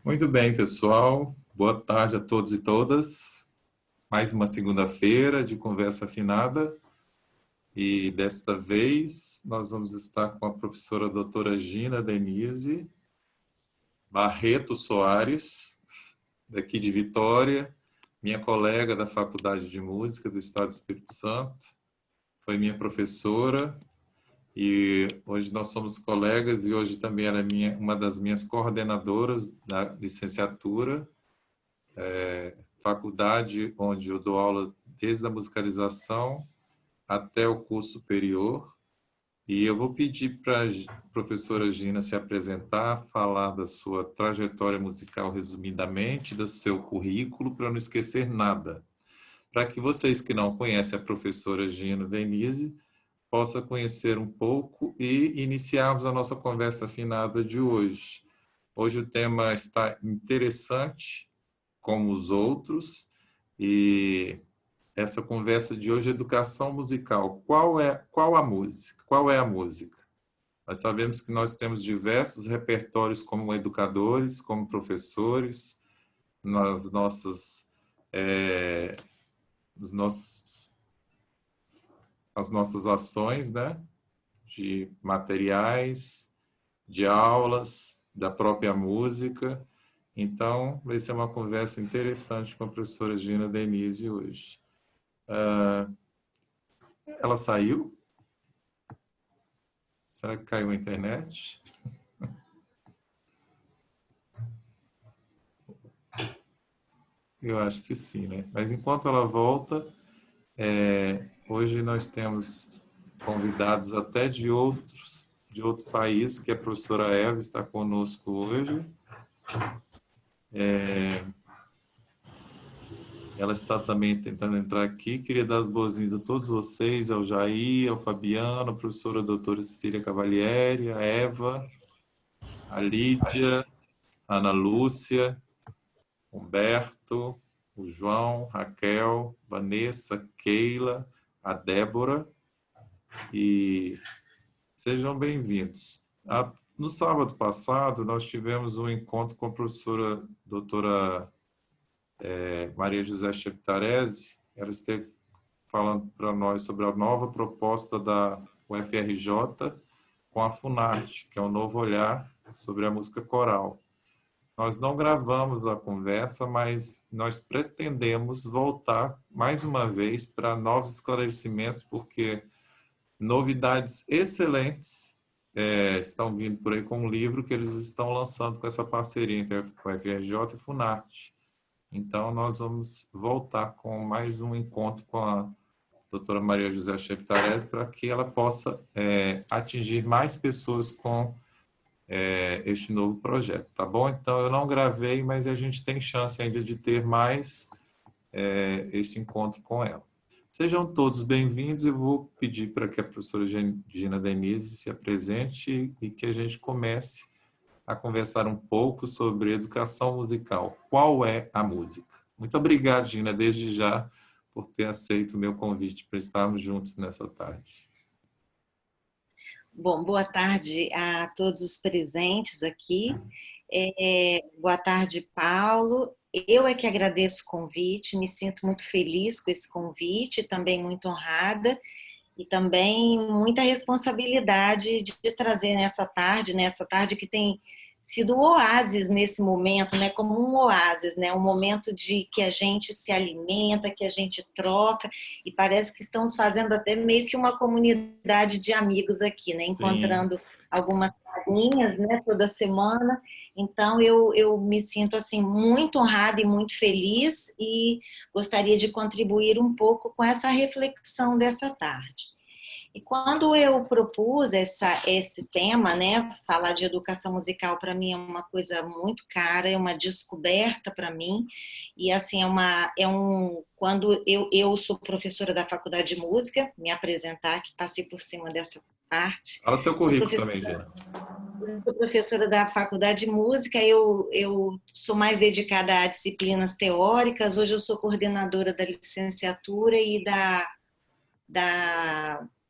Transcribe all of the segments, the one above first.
Muito bem, pessoal. Boa tarde a todos e todas. Mais uma segunda-feira de conversa afinada. E desta vez nós vamos estar com a professora doutora Gina Denise Barreto Soares, daqui de Vitória, minha colega da Faculdade de Música do Estado do Espírito Santo. Foi minha professora e hoje nós somos colegas e hoje também ela é uma das minhas coordenadoras da licenciatura, faculdade onde eu dou aula desde a musicalização até o curso superior. E eu vou pedir para a professora Gina se apresentar, falar da sua trajetória musical resumidamente, do seu currículo, para não esquecer nada. Para que vocês que não conhecem a professora Gina Denise possam conhecer um pouco e iniciarmos a nossa conversa afinada de hoje. Hoje o tema está interessante, como os outros, e essa conversa de hoje é educação musical. Qual a música? Qual é a música? Nós sabemos que nós temos diversos repertórios como educadores, como professores, nas nossas, nos nossos, as nossas ações, né? De materiais, de aulas, da própria música. Então, vai ser uma conversa interessante com a professora Gina Denise hoje. Ela saiu? Será que caiu a internet? Eu acho que sim, né? Mas enquanto ela volta, hoje nós temos convidados até de outro país, que a professora Eva está conosco hoje. Ela está também tentando entrar aqui. Queria dar as boas-vindas a todos vocês, ao Jair, ao Fabiano, a professora doutora Cecília Cavalieri, a Eva, a Lídia, a Ana Lúcia, Humberto, o João, Raquel, Vanessa, Keila, a Débora, e sejam bem-vindos. No sábado passado, nós tivemos um encontro com a professora doutora Maria José Cheftarese. Ela esteve falando para nós sobre a nova proposta da UFRJ com a Funarte, que é um novo olhar sobre a música coral. Nós não gravamos a conversa, mas nós pretendemos voltar mais uma vez para novos esclarecimentos, porque novidades excelentes estão vindo por aí com um livro que eles estão lançando com essa parceria entre a UFRJ e Funarte. Então, nós vamos voltar com mais um encontro com a doutora Maria José Cheftarese para que ela possa atingir mais pessoas com este novo projeto, tá bom? Então, eu não gravei, mas a gente tem chance ainda de ter mais esse encontro com ela. Sejam todos bem-vindos. Eu vou pedir para que a professora Gina Denise se apresente e que a gente comece a conversar um pouco sobre educação musical. Qual é a música? Muito obrigado, Gina, desde já, por ter aceito o meu convite para estarmos juntos nessa tarde. Bom, boa tarde a todos os presentes aqui. Boa tarde, Paulo. Eu é que agradeço o convite, me sinto muito feliz com esse convite, também muito honrada e também muita responsabilidade de trazer nessa tarde que tem sido um oásis nesse momento, né? Como um oásis, né? Um momento de que a gente se alimenta, que a gente troca, e parece que estamos fazendo até meio que uma comunidade de amigos aqui, né? Encontrando algumas carinhas, né? Toda semana. Então eu me sinto assim muito honrada e muito feliz e gostaria de contribuir um pouco com essa reflexão dessa tarde. E quando eu propus esse tema, né, falar de educação musical para mim é uma coisa muito cara, é uma descoberta para mim, e assim, quando eu sou professora da Faculdade de Música, me apresentar, que passei por cima dessa parte. Fala seu currículo também, Gina. Sou professora da Faculdade de Música, eu sou mais dedicada a disciplinas teóricas, hoje eu sou coordenadora da licenciatura e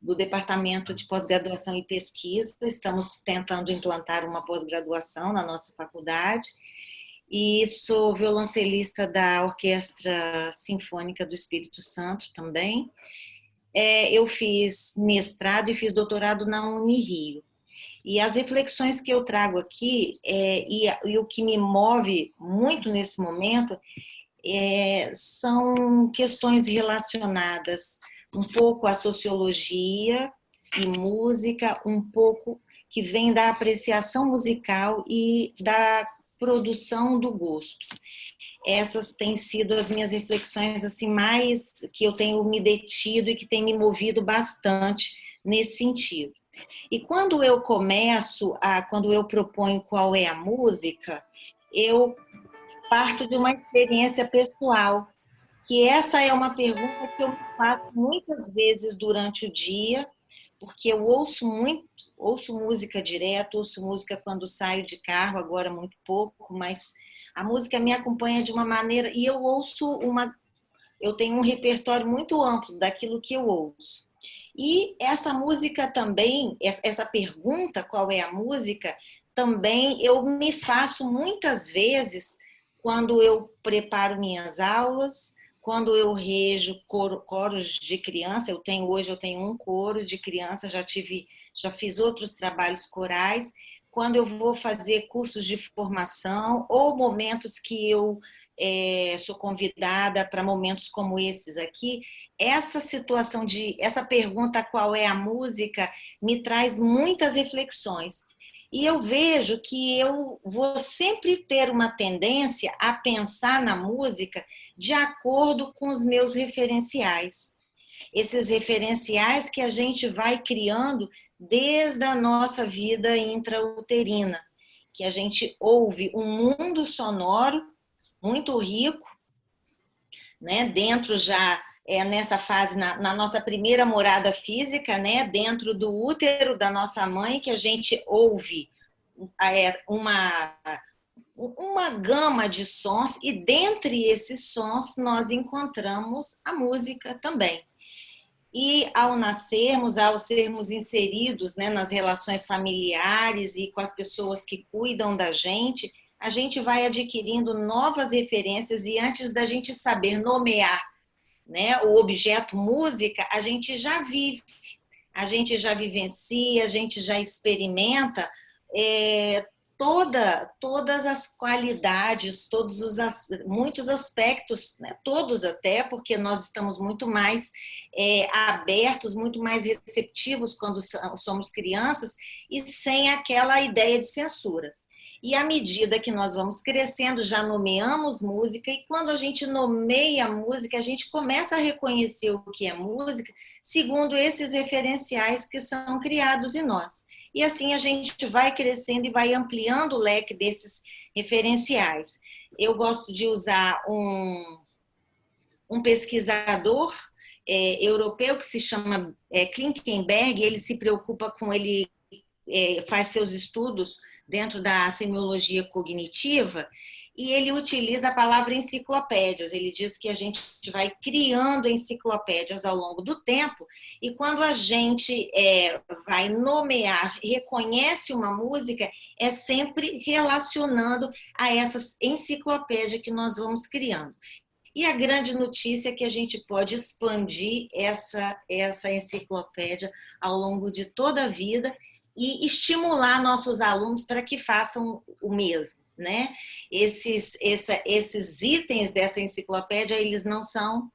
do Departamento de Pós-Graduação e Pesquisa. Estamos tentando implantar uma pós-graduação na nossa faculdade. e sou violoncelista da Orquestra Sinfônica do Espírito Santo também. Eu fiz mestrado e fiz doutorado na Unirio. E as reflexões que eu trago aqui, e o que me move muito nesse momento, são questões relacionadas um pouco à sociologia e música, um pouco que vem da apreciação musical e da produção do gosto. Essas têm sido as minhas reflexões assim mais que eu tenho me detido e que tem me movido bastante nesse sentido. E quando eu quando eu proponho qual é a música, eu parto de uma experiência pessoal, que essa é uma pergunta que eu faço muitas vezes durante o dia, porque eu ouço música direto, ouço música quando saio de carro, agora muito pouco, mas a música me acompanha de uma maneira, e eu tenho um repertório muito amplo daquilo que eu ouço. E essa música também, essa pergunta, qual é a música, também eu me faço muitas vezes quando eu preparo minhas aulas, quando eu rejo coros de criança. Hoje eu tenho um coro de criança, já fiz outros trabalhos corais. Quando eu vou fazer cursos de formação ou momentos que eu sou convidada para momentos como esses aqui, essa pergunta qual é a música me traz muitas reflexões. E eu vejo que eu vou sempre ter uma tendência a pensar na música de acordo com os meus referenciais. Esses referenciais que a gente vai criando desde a nossa vida intrauterina, que a gente ouve um mundo sonoro muito rico, né? Dentro já nessa fase, na nossa primeira morada física, né? Dentro do útero da nossa mãe, que a gente ouve uma gama de sons, e dentre esses sons nós encontramos a música também. E ao sermos inseridos, né, nas relações familiares e com as pessoas que cuidam da gente, a gente vai adquirindo novas referências, e antes da gente saber nomear, né, o objeto música, a gente já vive, a gente já vivencia, a gente já experimenta todas as qualidades, muitos aspectos, né? Todos até, porque nós estamos muito mais abertos, muito mais receptivos quando somos crianças, e sem aquela ideia de censura. E à medida que nós vamos crescendo, já nomeamos música, e quando a gente nomeia a música, a gente começa a reconhecer o que é música segundo esses referenciais que são criados em nós. E assim a gente vai crescendo e vai ampliando o leque desses referenciais. Eu gosto de usar um pesquisador europeu que se chama Klinkenberg. Ele se preocupa ele faz seus estudos dentro da semiologia cognitiva, e ele utiliza a palavra enciclopédias. Ele diz que a gente vai criando enciclopédias ao longo do tempo, e quando a gente vai nomear, reconhece uma música, é sempre relacionando a essa enciclopédia que nós vamos criando. E a grande notícia é que a gente pode expandir essa enciclopédia ao longo de toda a vida e estimular nossos alunos para que façam o mesmo, né? Esses itens dessa enciclopédia, eles não são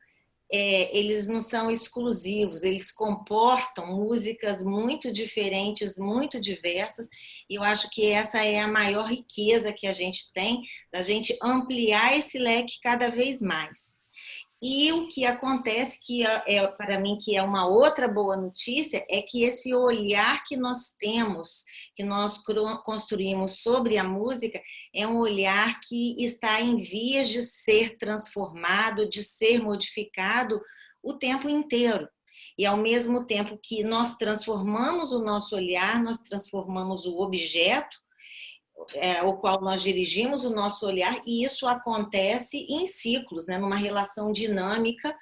exclusivos, eles comportam músicas muito diferentes, muito diversas, e eu acho que essa é a maior riqueza que a gente tem, da gente ampliar esse leque cada vez mais. E o que acontece, para mim, que é uma outra boa notícia, é que esse olhar que nós temos, que nós construímos sobre a música, é um olhar que está em vias de ser transformado, de ser modificado o tempo inteiro. E ao mesmo tempo que nós transformamos o nosso olhar, nós transformamos o objeto ao qual nós dirigimos o nosso olhar, e isso acontece em ciclos, né, numa relação dinâmica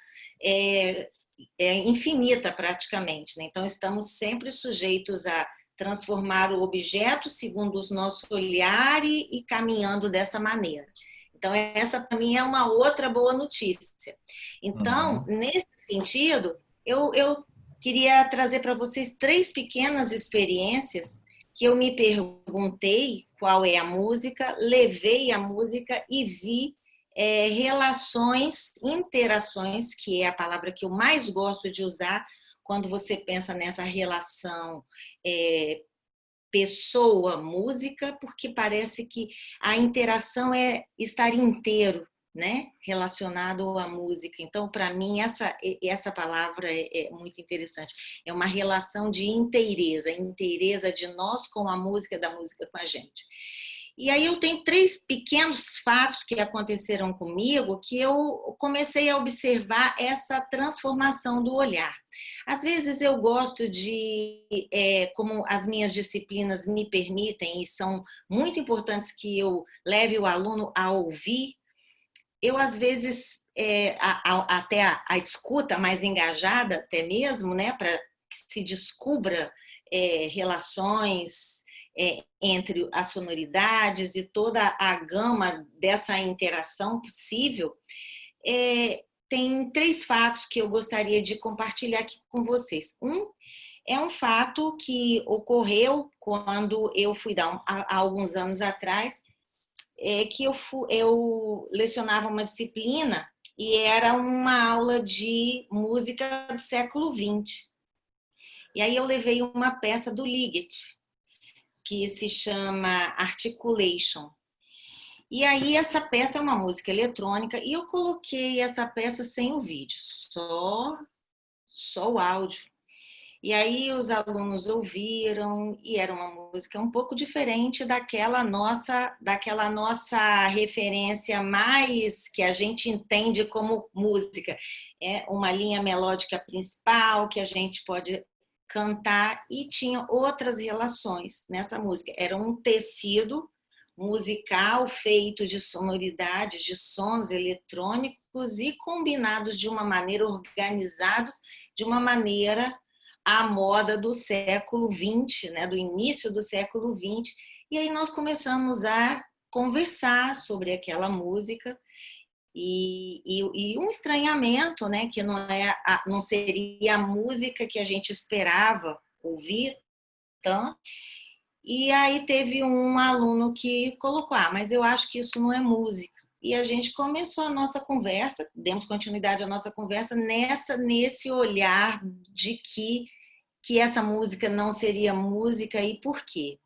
infinita praticamente, né? Então estamos sempre sujeitos a transformar o objeto segundo o nosso olhar e caminhando dessa maneira. Então, essa para mim é uma outra boa notícia. Então, nesse sentido, eu queria trazer para vocês 3 pequenas experiências que eu me perguntei qual é a música, levei a música e vi relações, interações, que é a palavra que eu mais gosto de usar quando você pensa nessa relação pessoa-música, porque parece que a interação é estar inteiro, né, relacionado à música. Então, para mim, essa palavra é muito interessante. É uma relação de inteireza, inteireza de nós com a música, da música com a gente. E aí eu tenho 3 pequenos fatos que aconteceram comigo que eu comecei a observar essa transformação do olhar. Às vezes eu gosto de, como as minhas disciplinas me permitem e são muito importantes que eu leve o aluno a ouvir, eu às vezes, até a escuta mais engajada até mesmo, né, para que se descubra relações entre as sonoridades e toda a gama dessa interação possível, tem 3 fatos que eu gostaria de compartilhar aqui com vocês. É um fato que ocorreu quando eu fui dar, há alguns anos atrás, que eu lecionava uma disciplina e era uma aula de música do século XX. E aí eu levei uma peça do Ligeti, que se chama Articulation. E aí essa peça é uma música eletrônica e eu coloquei essa peça sem o vídeo, só o áudio. E aí os alunos ouviram e era uma música um pouco diferente daquela nossa referência mais que a gente entende como música. É uma linha melódica principal que a gente pode cantar e tinha outras relações nessa música. Era um tecido musical feito de sonoridades, de sons eletrônicos e combinados de uma maneira, organizados de uma maneira à moda do século XX, né, do início do século XX. E aí nós começamos a conversar sobre aquela música e um estranhamento, né, que não seria a música que a gente esperava ouvir tanto. E aí teve um aluno que colocou, mas eu acho que isso não é música. E a gente começou a nossa conversa, demos continuidade à nossa conversa nesse olhar de que essa música não seria música e por quê.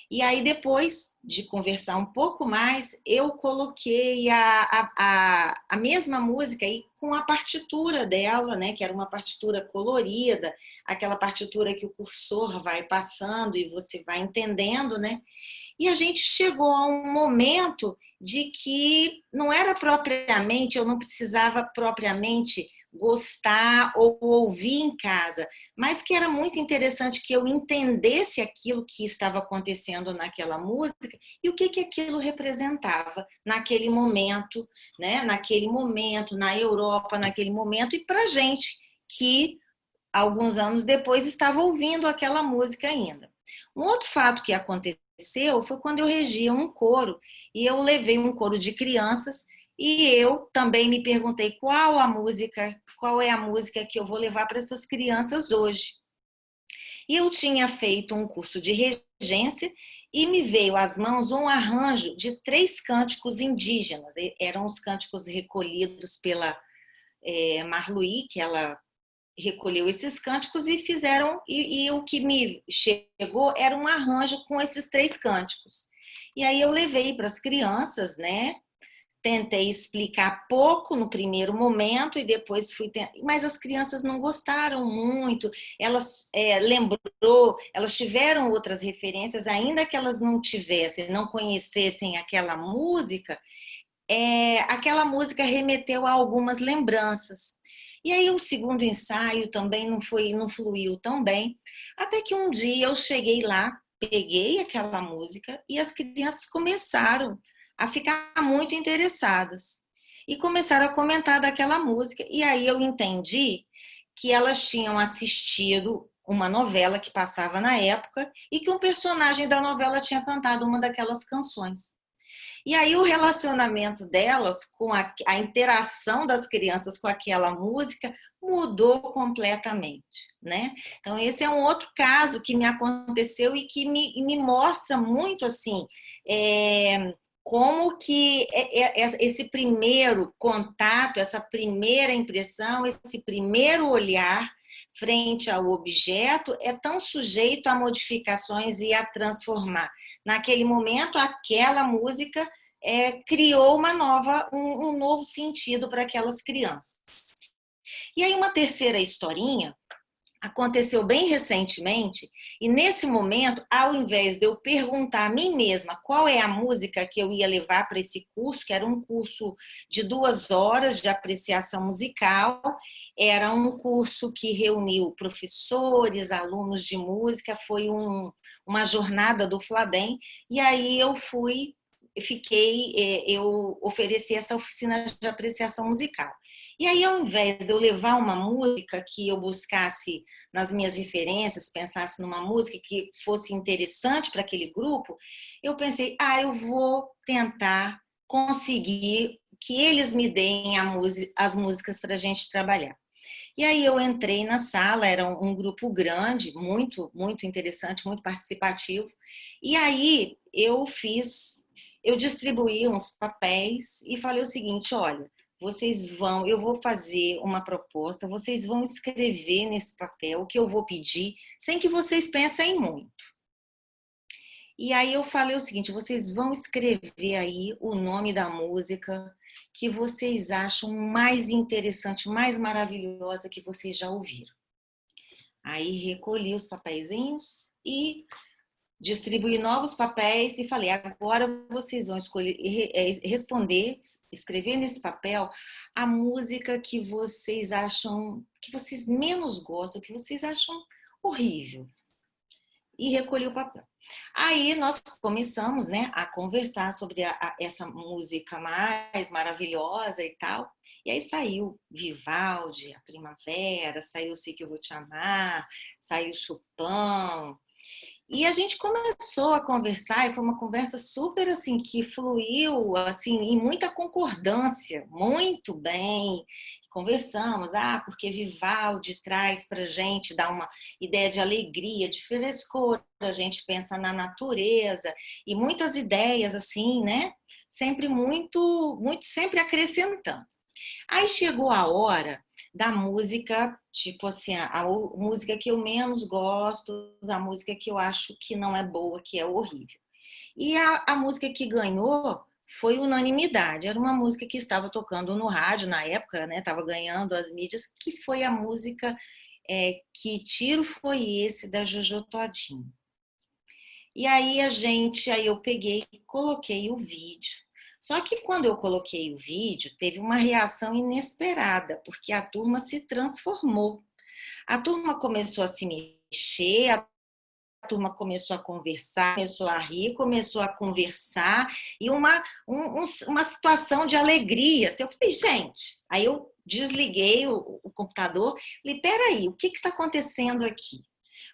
E aí, depois de conversar um pouco mais, eu coloquei a mesma música aí com a partitura dela, né? Que era uma partitura colorida, aquela partitura que o cursor vai passando e você vai entendendo, né? E a gente chegou a um momento de que não era propriamente, eu não precisava propriamente gostar ou ouvir em casa, mas que era muito interessante que eu entendesse aquilo que estava acontecendo naquela música e o que aquilo representava naquele momento, né? Naquele momento, na Europa, naquele momento, e para a gente que alguns anos depois estava ouvindo aquela música ainda. Um outro fato que aconteceu foi quando eu regia um coro e eu levei um coro de crianças e eu também me perguntei qual é a música que eu vou levar para essas crianças hoje. E eu tinha feito um curso de regência e me veio às mãos um arranjo de 3 cânticos indígenas. Eram os cânticos recolhidos pela Marluí, que ela recolheu esses cânticos e fizeram, e o que me chegou era um arranjo com esses 3 cânticos. E aí eu levei para as crianças, né? Tentei explicar pouco no primeiro momento e depois mas as crianças não gostaram muito, elas elas tiveram outras referências, ainda que elas não conhecessem aquela música remeteu a algumas lembranças. E aí o segundo ensaio também não fluiu tão bem, até que um dia eu cheguei lá, peguei aquela música e as crianças começaram a ficar muito interessadas e começaram a comentar daquela música. E aí eu entendi que elas tinham assistido uma novela que passava na época e que um personagem da novela tinha cantado uma daquelas canções. E aí o relacionamento delas com a interação das crianças com aquela música mudou completamente, né? Então esse é um outro caso que me aconteceu e que me mostra muito assim como que esse primeiro contato, essa primeira impressão, esse primeiro olhar frente ao objeto é tão sujeito a modificações e a transformar. Naquele momento, aquela música criou um novo sentido para aquelas crianças. E aí uma terceira historinha aconteceu bem recentemente, e nesse momento, ao invés de eu perguntar a mim mesma qual é a música que eu ia levar para esse curso, que era um curso de 2 horas de apreciação musical, era um curso que reuniu professores, alunos de música, foi uma jornada do Fladem, e aí eu ofereci essa oficina de apreciação musical. E aí, ao invés de eu levar uma música que eu buscasse nas minhas referências, pensasse numa música que fosse interessante para aquele grupo, eu pensei, eu vou tentar conseguir que eles me deem as músicas para a gente trabalhar. E aí eu entrei na sala, era um grupo grande, muito, muito interessante, muito participativo, e aí eu distribuí uns papéis e falei o seguinte, olha, eu vou fazer uma proposta, vocês vão escrever nesse papel o que eu vou pedir, sem que vocês pensem muito. E aí eu falei o seguinte, vocês vão escrever aí o nome da música que vocês acham mais interessante, mais maravilhosa que vocês já ouviram. Aí recolhi os papeizinhos e distribuí novos papéis e falei, agora vocês vão escrever nesse papel a música que vocês acham, que vocês menos gostam, que vocês acham horrível. E recolhi o papel. Aí nós começamos, né, a conversar sobre essa música mais maravilhosa e tal. E aí saiu Vivaldi, A Primavera, saiu Sei Que Eu Vou Te Amar, saiu Chopin. E a gente começou a conversar, e foi uma conversa super assim, que fluiu assim, em muita concordância, muito bem. Conversamos, porque Vivaldi traz para a gente, dá uma ideia de alegria, de frescor, a gente pensa na natureza, e muitas ideias assim, né? Sempre muito, muito, sempre acrescentando. Aí chegou a hora da música, tipo assim, a música que eu menos gosto, da música que eu acho que não é boa, que é horrível. E a música que ganhou foi unanimidade. Era uma música que estava tocando no rádio na época, né? Estava ganhando as mídias, que foi a música Que Tiro Foi Esse, da Jojo Todinho. E aí eu peguei e coloquei o vídeo. Só que quando eu coloquei o vídeo, teve uma reação inesperada, porque a turma se transformou. A turma começou a se mexer, a turma começou a conversar, começou a rir, começou a conversar, e uma situação de alegria. Eu falei, gente, aí eu desliguei o computador, falei, peraí, o que está acontecendo aqui?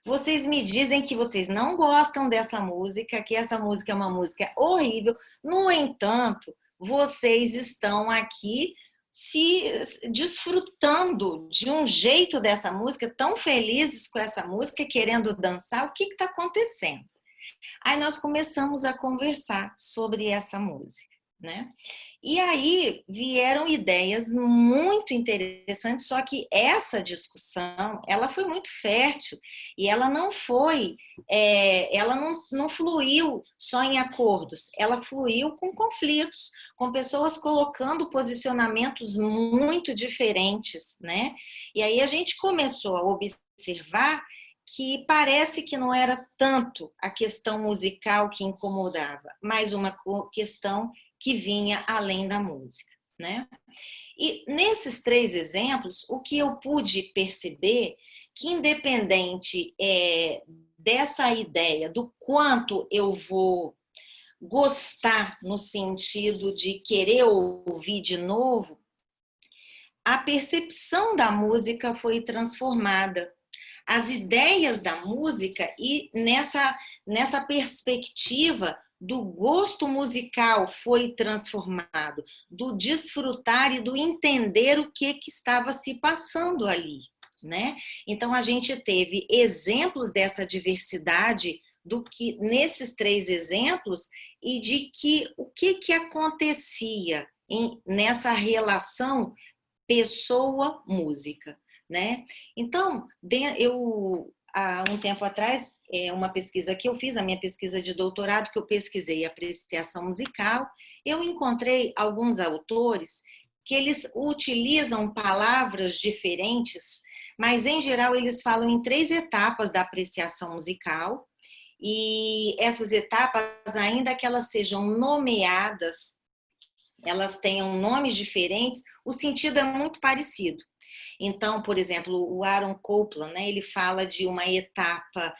Vocês me dizem que vocês não gostam dessa música, que essa música é uma música horrível. No entanto, vocês estão aqui se desfrutando de um jeito dessa música, tão felizes com essa música, querendo dançar. O que está acontecendo? Aí nós começamos a conversar sobre essa música, né? E aí vieram ideias muito interessantes, só que essa discussão, ela foi muito fértil e ela não não fluiu só em acordos, ela fluiu com conflitos, com pessoas colocando posicionamentos muito diferentes, né? E aí a gente começou a observar que parece que não era tanto a questão musical que incomodava, mas uma questão que vinha além da música, né? E nesses 3 exemplos, o que eu pude perceber que independente dessa ideia do quanto eu vou gostar no sentido de querer ouvir de novo, a percepção da música foi transformada. as ideias da música e nessa perspectiva do gosto musical foi transformado, do desfrutar e do entender o que estava se passando ali, né? Então a gente teve exemplos dessa diversidade do que nesses 3 exemplos e de que o que acontecia nessa relação pessoa-música, né? Então, eu há um tempo atrás, uma pesquisa que eu fiz, a minha pesquisa de doutorado, que eu pesquisei apreciação musical, eu encontrei alguns autores que eles utilizam palavras diferentes, mas em geral eles falam em 3 etapas da apreciação musical, e essas etapas, ainda que elas sejam nomeadas, elas tenham nomes diferentes, o sentido é muito parecido. Então, por exemplo, o Aaron Copland, né, ele fala de uma etapa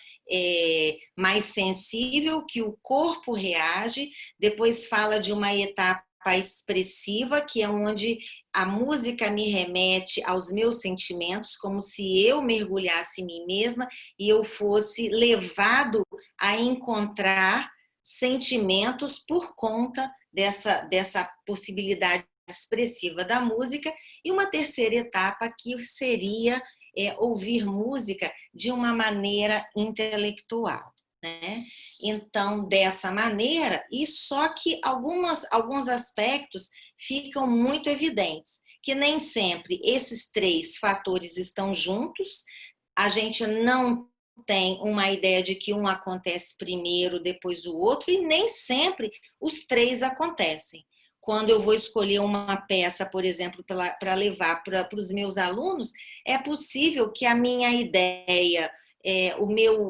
mais sensível, que o corpo reage, depois fala de uma etapa expressiva, que é onde a música me remete aos meus sentimentos, como se eu mergulhasse em mim mesma e eu fosse levado a encontrar sentimentos por conta dessa possibilidade expressiva da música, e uma terceira etapa que seria ouvir música de uma maneira intelectual, né? Então, dessa maneira, e só que alguns aspectos ficam muito evidentes, que nem sempre esses 3 fatores estão juntos, a gente não tem uma ideia de que um acontece primeiro, depois o outro, e nem sempre os 3 acontecem. Quando eu vou escolher uma peça, por exemplo, para levar para os meus alunos, é possível que a minha ideia,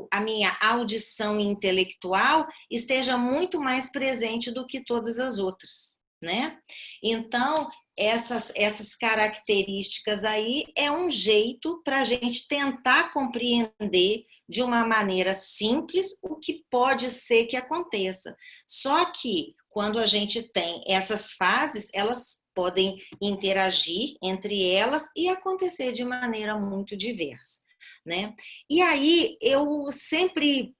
a minha audição intelectual esteja muito mais presente do que todas as outras, né? Então, essas características aí é um jeito para a gente tentar compreender de uma maneira simples o que pode ser que aconteça. Só que quando a gente tem essas fases, elas podem interagir entre elas e acontecer de maneira muito diversa, né? E aí eu sempre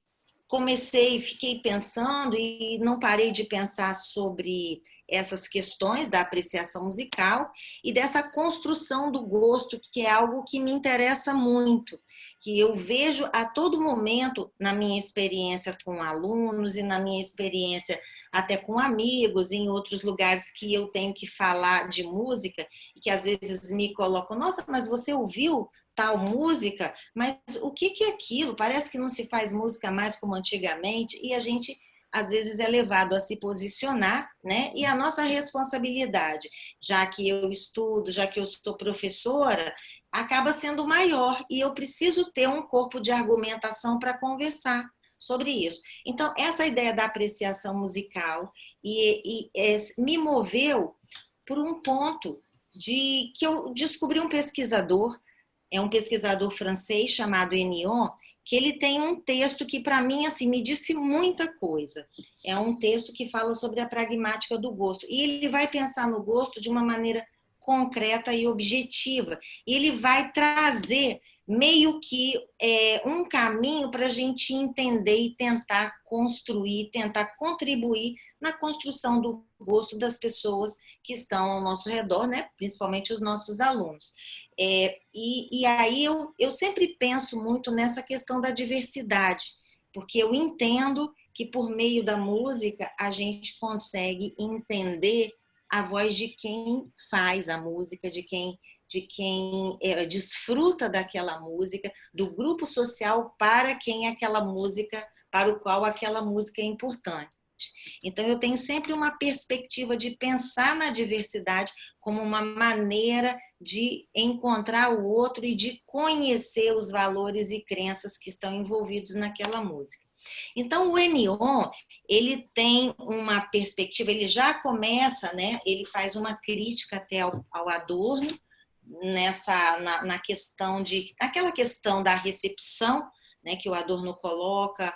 fiquei pensando e não parei de pensar sobre essas questões da apreciação musical e dessa construção do gosto, que é algo que me interessa muito, que eu vejo a todo momento na minha experiência com alunos e na minha experiência até com amigos, em outros lugares que eu tenho que falar de música e que às vezes me colocam, nossa, mas você ouviu tal música? Mas o que é aquilo? Parece que não se faz música mais como antigamente, e a gente às vezes é levado a se posicionar, né? E a nossa responsabilidade, já que eu estudo, já que eu sou professora, acaba sendo maior e eu preciso ter um corpo de argumentação para conversar sobre isso. Então, essa ideia da apreciação musical me moveu por um ponto de que eu descobri um pesquisador, é um pesquisador francês chamado Enion, que ele tem um texto que, para mim, assim, me disse muita coisa. É um texto que fala sobre a pragmática do gosto. E ele vai pensar no gosto de uma maneira concreta e objetiva. E ele vai trazer meio que um caminho para a gente entender e tentar construir, tentar contribuir na construção do gosto das pessoas que estão ao nosso redor, né? Principalmente os nossos alunos. E aí eu sempre penso muito nessa questão da diversidade, porque eu entendo que por meio da música a gente consegue entender a voz de quem faz a música, de quem desfruta daquela música, do grupo social para quem aquela música, para o qual aquela música é importante. Então, eu tenho sempre uma perspectiva de pensar na diversidade como uma maneira de encontrar o outro e de conhecer os valores e crenças que estão envolvidos naquela música. Então, o Enion, ele tem uma perspectiva, ele já começa, né, ele faz uma crítica até ao Adorno, naquela questão da recepção, né, que o Adorno coloca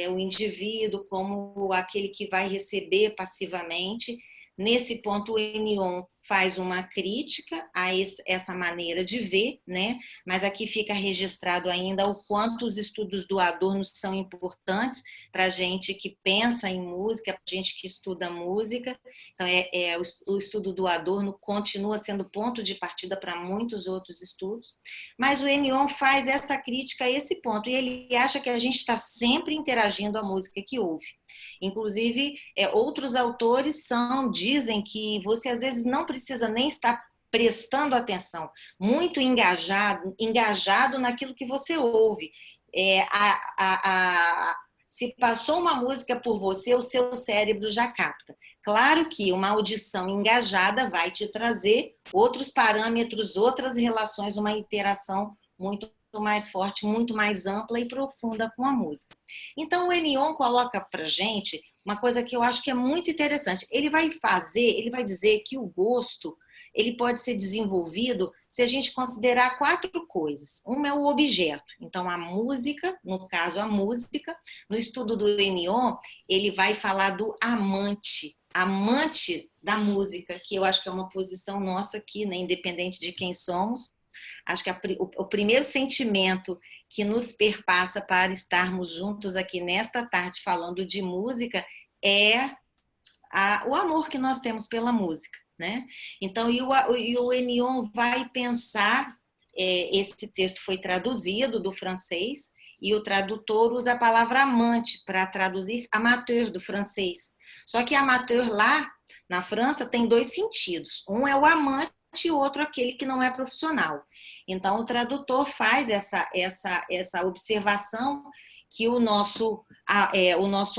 o indivíduo como aquele que vai receber passivamente. Nesse ponto, o Enion faz uma crítica a essa maneira de ver, né? Mas aqui fica registrado ainda o quanto os estudos do Adorno são importantes para a gente que pensa em música, para a gente que estuda música. Então, o estudo do Adorno continua sendo ponto de partida para muitos outros estudos, mas o Hennion faz essa crítica a esse ponto, e ele acha que a gente está sempre interagindo a música que ouve. Inclusive, outros autores dizem que você às vezes não precisa nem estar prestando atenção, muito engajado naquilo que você ouve. Se passou uma música por você, o seu cérebro já capta. Claro que uma audição engajada vai te trazer outros parâmetros, outras relações, uma interação muito mais forte, muito mais ampla e profunda com a música. Então, o Hennion coloca para gente uma coisa que eu acho que é muito interessante. Ele vai dizer que o gosto ele pode ser desenvolvido se a gente considerar 4 coisas. Uma é o objeto. Então, a música, no caso, a música, no estudo do Hennion, ele vai falar do amante da música, que eu acho que é uma posição nossa aqui, né, independente de quem somos. Acho que o primeiro sentimento que nos perpassa para estarmos juntos aqui nesta tarde falando de música é o amor que nós temos pela música, né? Então, e o Hennion vai pensar, esse texto foi traduzido do francês, e o tradutor usa a palavra amante para traduzir amateur do francês. Só que amateur lá, na França, tem 2 sentidos. Um é o amante e o outro aquele que não é profissional. Então, o tradutor faz essa observação que o nosso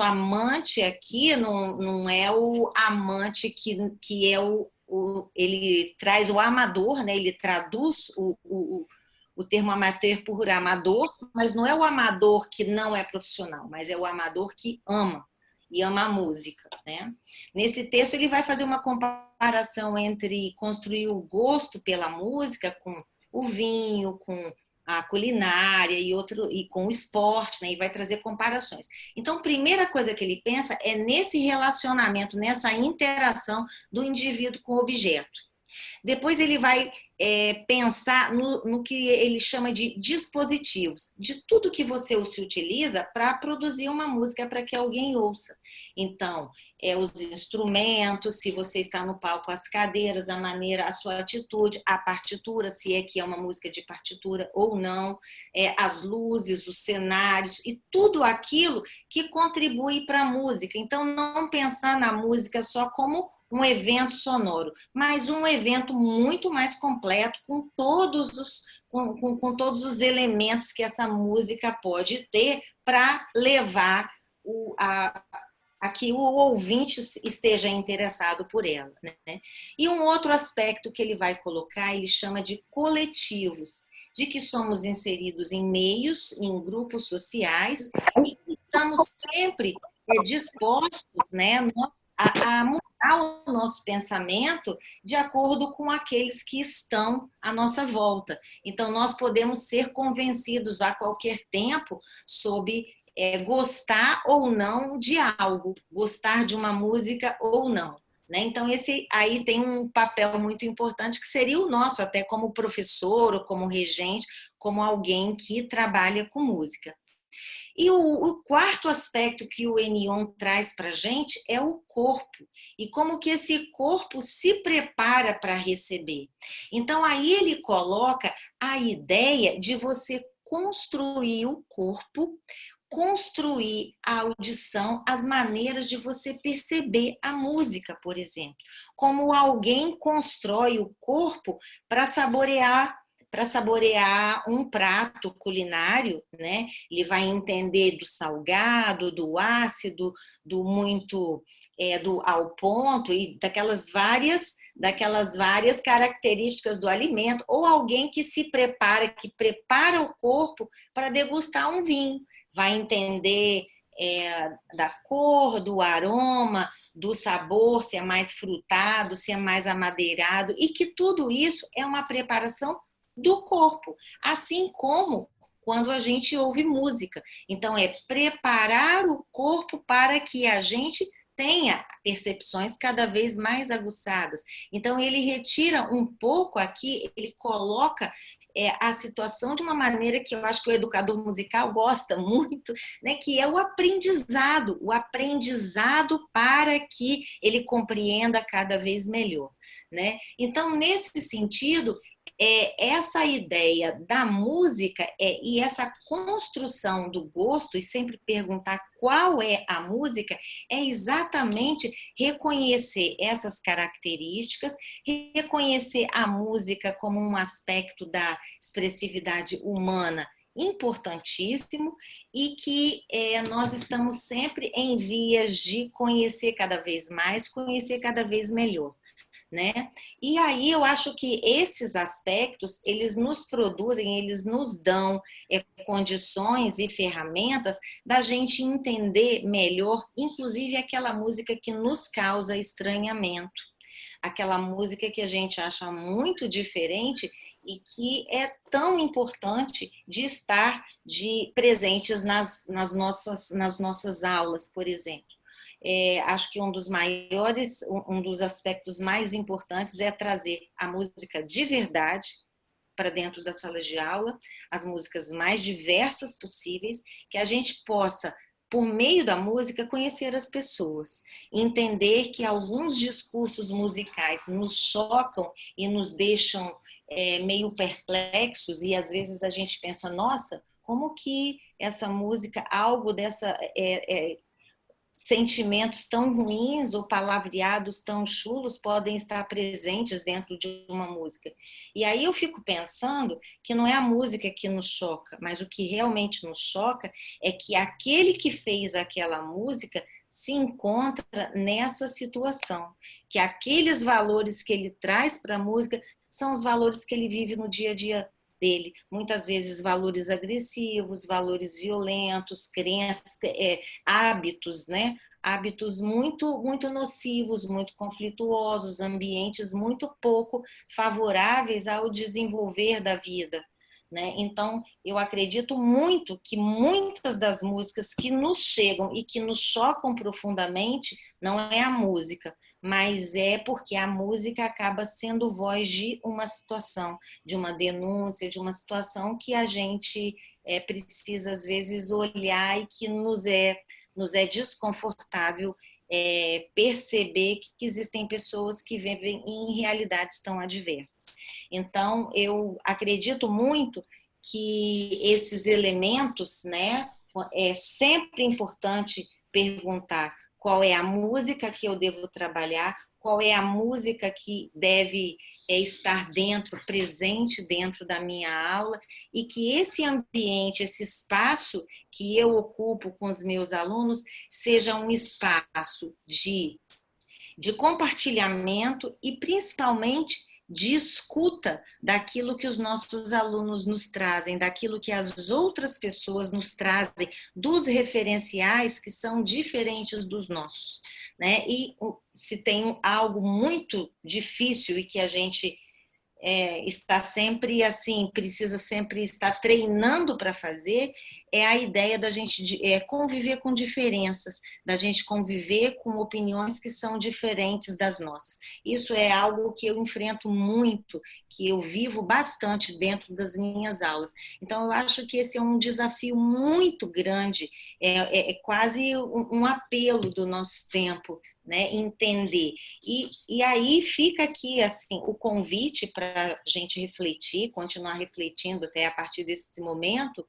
amante aqui não é o amante que é ele traz o amador, né? Ele traduz o termo amateur por amador, mas não é o amador que não é profissional, mas é o amador que ama e ama a música, né? Nesse texto ele vai fazer uma comparação entre construir o gosto pela música com o vinho, com a culinária e com o esporte, né? E vai trazer comparações. Então, a primeira coisa que ele pensa é nesse relacionamento, nessa interação do indivíduo com o objeto. Depois ele vai pensar no que ele chama de dispositivos, de tudo que você se utiliza para produzir uma música para que alguém ouça. Então, os instrumentos, se você está no palco, as cadeiras, a maneira, a sua atitude, a partitura, se é que é uma música de partitura ou não, as luzes, os cenários e tudo aquilo que contribui para a música. Então, não pensar na música só como um evento sonoro, mas um evento muito mais completo com todos os elementos que essa música pode ter para levar a que o ouvinte esteja interessado por ela, né? E um outro aspecto que ele vai colocar, ele chama de coletivos, de que somos inseridos em meios, em grupos sociais, e que estamos sempre dispostos, né, a mudar o nosso pensamento de acordo com aqueles que estão à nossa volta. Então, nós podemos ser convencidos a qualquer tempo sobre gostar ou não de algo, gostar de uma música ou não, né? Então, esse aí tem um papel muito importante que seria o nosso, até como professor ou como regente, como alguém que trabalha com música. E o quarto aspecto que o Hennion traz para a gente é o corpo, e como que esse corpo se prepara para receber. Então, aí ele coloca a ideia de você construir o corpo, construir a audição, as maneiras de você perceber a música, por exemplo. Como alguém constrói o corpo para saborear um prato culinário, né? Ele vai entender do salgado, do ácido, do muito do ao ponto e daquelas várias características do alimento, ou alguém que que prepara o corpo para degustar um vinho. Vai entender da cor, do aroma, do sabor, se é mais frutado, se é mais amadeirado, e que tudo isso é uma preparação do corpo, assim como quando a gente ouve música. Então, é preparar o corpo para que a gente tenha percepções cada vez mais aguçadas. Então, ele retira um pouco aqui, ele coloca a situação de uma maneira que eu acho que o educador musical gosta muito, né, que é o aprendizado para que ele compreenda cada vez melhor, né? Então, nesse sentido, essa ideia da música e essa construção do gosto, e sempre perguntar qual é a música, é exatamente reconhecer essas características, reconhecer a música como um aspecto da expressividade humana importantíssimo e que nós estamos sempre em vias de conhecer cada vez mais, conhecer cada vez melhor. Né? E aí eu acho que esses aspectos, eles nos produzem, eles nos dão condições e ferramentas da gente entender melhor, inclusive aquela música que nos causa estranhamento, aquela música que a gente acha muito diferente e que é tão importante de estar presentes nas nossas aulas, por exemplo. Acho que um dos aspectos mais importantes é trazer a música de verdade para dentro da sala de aula, as músicas mais diversas possíveis, que a gente possa, por meio da música, conhecer as pessoas, entender que alguns discursos musicais nos chocam e nos deixam meio perplexos, e às vezes a gente pensa, nossa, como que essa música, algo dessa... sentimentos tão ruins ou palavreados tão chulos podem estar presentes dentro de uma música. E aí eu fico pensando que não é a música que nos choca, mas o que realmente nos choca é que aquele que fez aquela música se encontra nessa situação, que aqueles valores que ele traz para a música são os valores que ele vive no dia a dia dele, muitas vezes valores agressivos, valores violentos, crenças, hábitos, né? Hábitos muito nocivos, muito conflituosos, ambientes muito pouco favoráveis ao desenvolver da vida. Né? Então, eu acredito muito que muitas das músicas que nos chegam e que nos chocam profundamente não é a música, mas é porque a música acaba sendo voz de uma situação, de uma denúncia, de uma situação que a gente precisa, às vezes, olhar e que nos é desconfortável perceber que existem pessoas que vivem em realidades tão adversas. Então, eu acredito muito que esses elementos, né, é sempre importante perguntar qual é a música que eu devo trabalhar, qual é a música que deve estar presente dentro da minha aula, e que esse ambiente, esse espaço que eu ocupo com os meus alunos seja um espaço de compartilhamento e, principalmente, de escuta daquilo que os nossos alunos nos trazem, daquilo que as outras pessoas nos trazem, dos referenciais que são diferentes dos nossos. Né? E se tem algo muito difícil e que a gente está sempre assim, precisa sempre estar treinando para fazer, é a ideia da gente conviver com diferenças, da gente conviver com opiniões que são diferentes das nossas. Isso é algo que eu enfrento muito, que eu vivo bastante dentro das minhas aulas. Então, eu acho que esse é um desafio muito grande, é quase um apelo do nosso tempo, né? Entender. E aí fica aqui assim o convite para a gente refletir, continuar refletindo até a partir desse momento,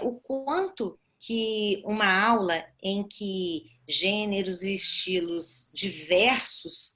o quanto que uma aula em que gêneros e estilos diversos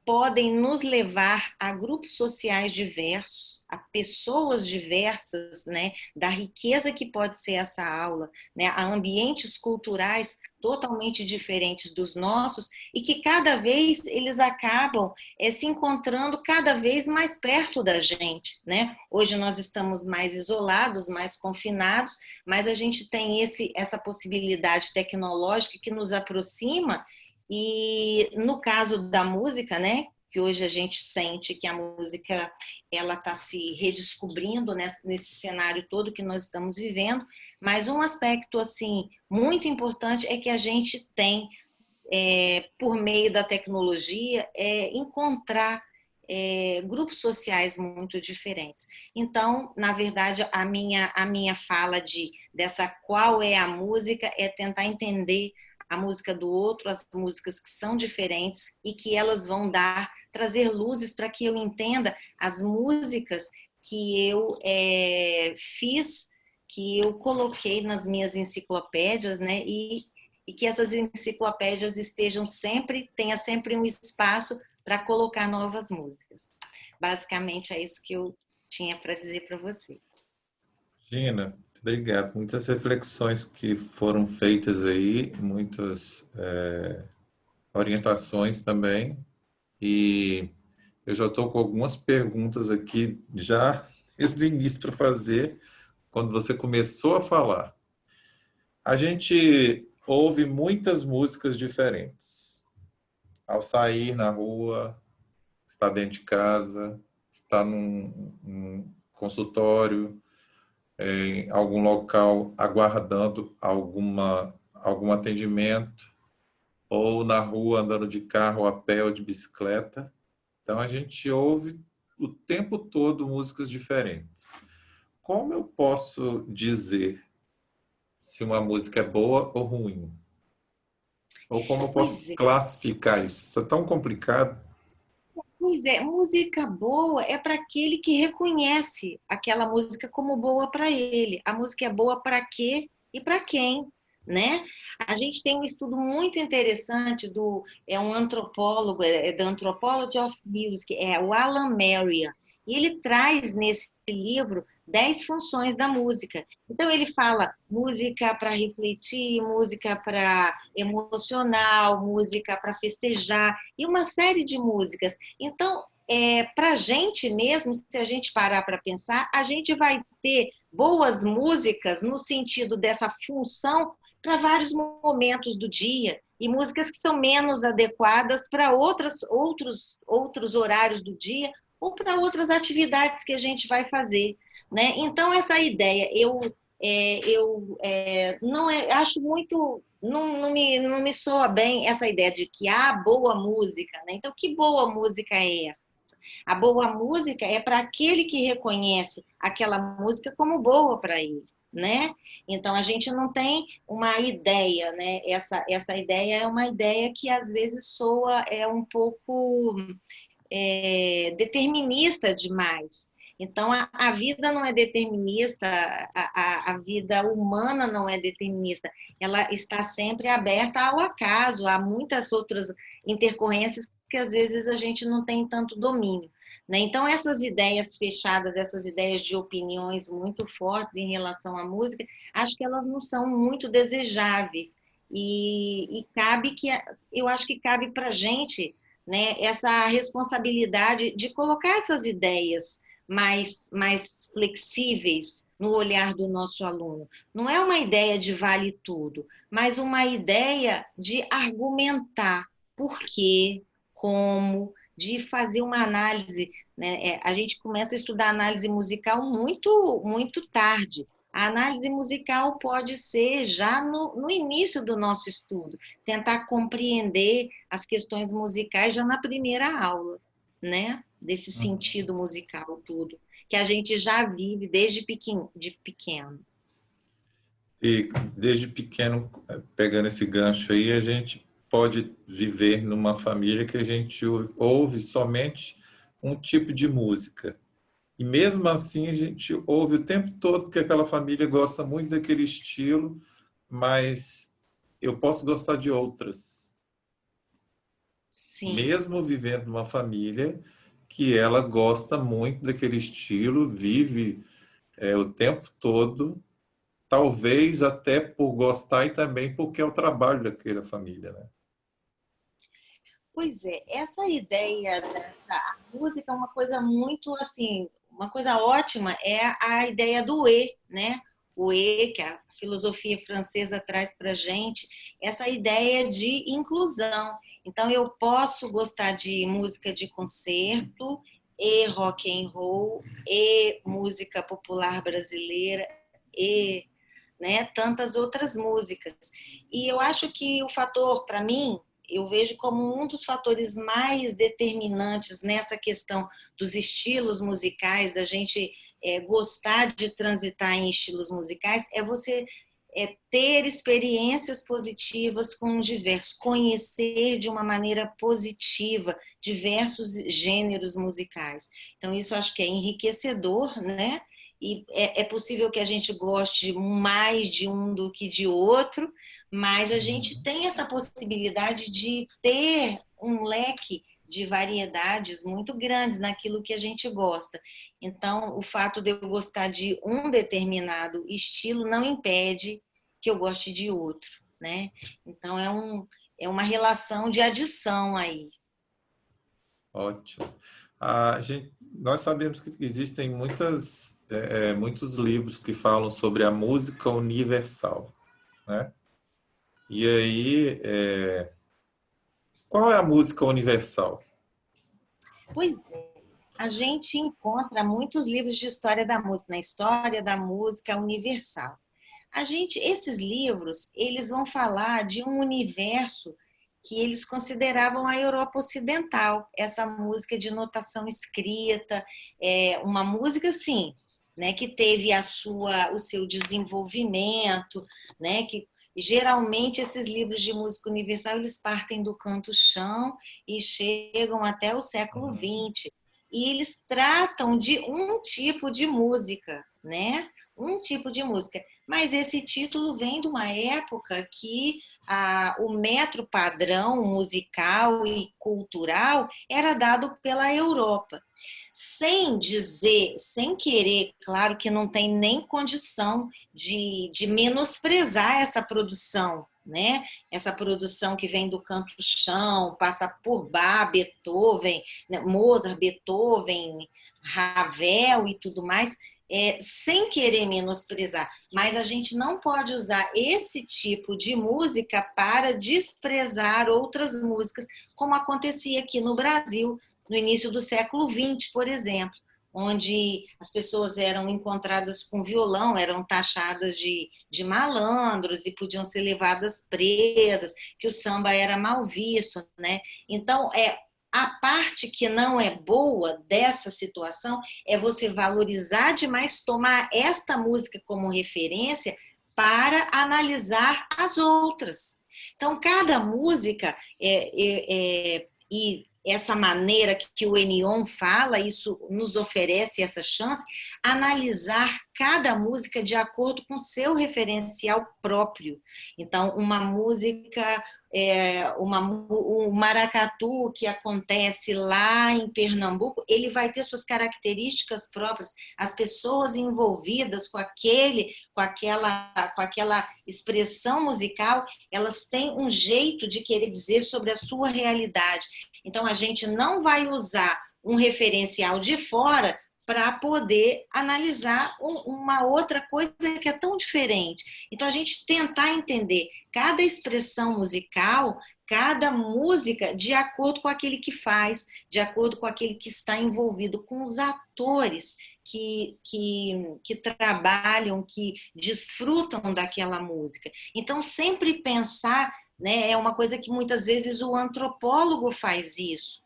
podem nos levar a grupos sociais diversos, a pessoas diversas, né, da riqueza que pode ser essa aula, né, a ambientes culturais totalmente diferentes dos nossos e que cada vez eles acabam se encontrando cada vez mais perto da gente, né? Hoje nós estamos mais isolados, mais confinados, mas a gente tem essa possibilidade tecnológica que nos aproxima. E no caso da música, né, que hoje a gente sente que a música ela está se redescobrindo nesse cenário todo que nós estamos vivendo, mas um aspecto assim muito importante é que a gente tem por meio da tecnologia, encontrar grupos sociais muito diferentes. Então, na verdade, a minha fala dessa qual é a música é tentar entender a música do outro, as músicas que são diferentes e que elas vão trazer luzes para que eu entenda as músicas que eu fiz, que eu coloquei nas minhas enciclopédias, né? E que essas enciclopédias tenha sempre um espaço para colocar novas músicas. Basicamente é isso que eu tinha para dizer para vocês. Gina, obrigado. Muitas reflexões que foram feitas aí, muitas orientações também. E eu já estou com algumas perguntas aqui, já desde o início para fazer, quando você começou a falar. A gente ouve muitas músicas diferentes. Ao sair na rua, estar dentro de casa, estar num consultório, em algum local aguardando algum atendimento, ou na rua andando de carro, a pé ou de bicicleta. Então a gente ouve o tempo todo músicas diferentes. Como eu posso dizer se uma música é boa ou ruim? Ou como eu posso Pois é, classificar isso? Isso é tão complicado. pois é, música boa é para aquele que reconhece aquela música como boa para ele. A música é boa para quê e para quem, né? A gente tem um estudo muito interessante um antropólogo, da Anthropology of Music, é o Alan Merriam, e ele traz nesse livro 10 funções da música. Então ele fala música para refletir, música para emocional, música para festejar e uma série de músicas. Então, para a gente mesmo, se a gente parar para pensar, a gente vai ter boas músicas no sentido dessa função para vários momentos do dia e músicas que são menos adequadas para outros horários do dia ou para outras atividades que a gente vai fazer, né? Então, essa ideia, acho muito, não me soa bem essa ideia de que há boa música, né? Então, que boa música é essa? A boa música é para aquele que reconhece aquela música como boa para ele, né? Então a gente não tem uma ideia, né? Essa ideia é uma ideia que às vezes soa um pouco determinista demais. Então, a vida não é determinista, a vida humana não é determinista, ela está sempre aberta ao acaso, há muitas outras intercorrências que às vezes a gente não tem tanto domínio, né? Então, essas ideias fechadas, essas ideias de opiniões muito fortes em relação à música, acho que elas não são muito desejáveis, e eu acho que cabe para a gente, né, essa responsabilidade de colocar essas ideias mais flexíveis no olhar do nosso aluno. Não é uma ideia de vale tudo, mas uma ideia de argumentar por quê, como, de fazer uma análise, né? A gente começa a estudar análise musical muito, muito tarde. A análise musical pode ser já no início do nosso estudo, tentar compreender as questões musicais já na primeira aula, né? Desse sentido musical, tudo, que a gente já vive desde pequeno. E desde pequeno, pegando esse gancho aí, a gente pode viver numa família que a gente ouve somente um tipo de música. E mesmo assim a gente ouve o tempo todo que aquela família gosta muito daquele estilo, mas eu posso gostar de outras. Sim. Mesmo vivendo numa família que ela gosta muito daquele estilo, vive o tempo todo, talvez até por gostar e também porque é o trabalho daquela família, né? Pois é, essa ideia dessa música é uma coisa muito assim, uma coisa ótima é a ideia do né? O que a filosofia francesa traz para a gente, essa ideia de inclusão. Então, eu posso gostar de música de concerto, e rock and roll, e música popular brasileira, e, né, tantas outras músicas. E eu acho que o fator, para mim, eu vejo como um dos fatores mais determinantes nessa questão dos estilos musicais, da gente gostar de transitar em estilos musicais, é você ter experiências positivas com diversos, conhecer de uma maneira positiva diversos gêneros musicais. Então, isso acho que é enriquecedor, né? E é possível que a gente goste mais de um do que de outro, mas a gente tem essa possibilidade de ter um leque de variedades muito grandes naquilo que a gente gosta. Então, o fato de eu gostar de um determinado estilo não impede que eu goste de outro, né? Então, é uma relação de adição aí. Ótimo. Nós sabemos que existem muitos livros que falam sobre a música universal, né? E aí, qual é a música universal? Pois é, a gente encontra muitos livros de história da música, na história da música universal. Esses livros, eles vão falar de um universo que eles consideravam a Europa Ocidental, essa música de notação escrita, uma música assim, né, que teve o seu desenvolvimento, né, que geralmente esses livros de música universal eles partem do canto-chão e chegam até o século XX. E eles tratam de um tipo de música, né? Um tipo de música. Mas esse título vem de uma época que o metro padrão musical e cultural era dado pela Europa. Sem dizer, sem querer, claro que não tem nem condição de menosprezar essa produção, né? Essa produção que vem do canto-chão, passa por Bach, Beethoven, né? Mozart, Beethoven, Ravel e tudo mais, sem querer menosprezar, mas a gente não pode usar esse tipo de música para desprezar outras músicas, como acontecia aqui no Brasil no início do século XX, por exemplo, onde as pessoas eram encontradas com violão, eram taxadas de malandros e podiam ser levadas presas, que o samba era mal visto, né? Então, a parte que não é boa dessa situação é você valorizar demais, tomar esta música como referência para analisar as outras. Então, cada música e essa maneira que o Enion fala, isso nos oferece essa chance, analisar cada música de acordo com seu referencial próprio. Então, uma música, o maracatu que acontece lá em Pernambuco, ele vai ter suas características próprias. As pessoas envolvidas com aquela expressão musical, elas têm um jeito de querer dizer sobre a sua realidade. Então, a gente não vai usar um referencial de fora para poder analisar uma outra coisa que é tão diferente. Então, a gente tentar entender cada expressão musical, cada música, de acordo com aquele que faz, de acordo com aquele que está envolvido, com os atores que trabalham, que desfrutam daquela música. Então, sempre pensar, né, é uma coisa que muitas vezes o antropólogo faz isso,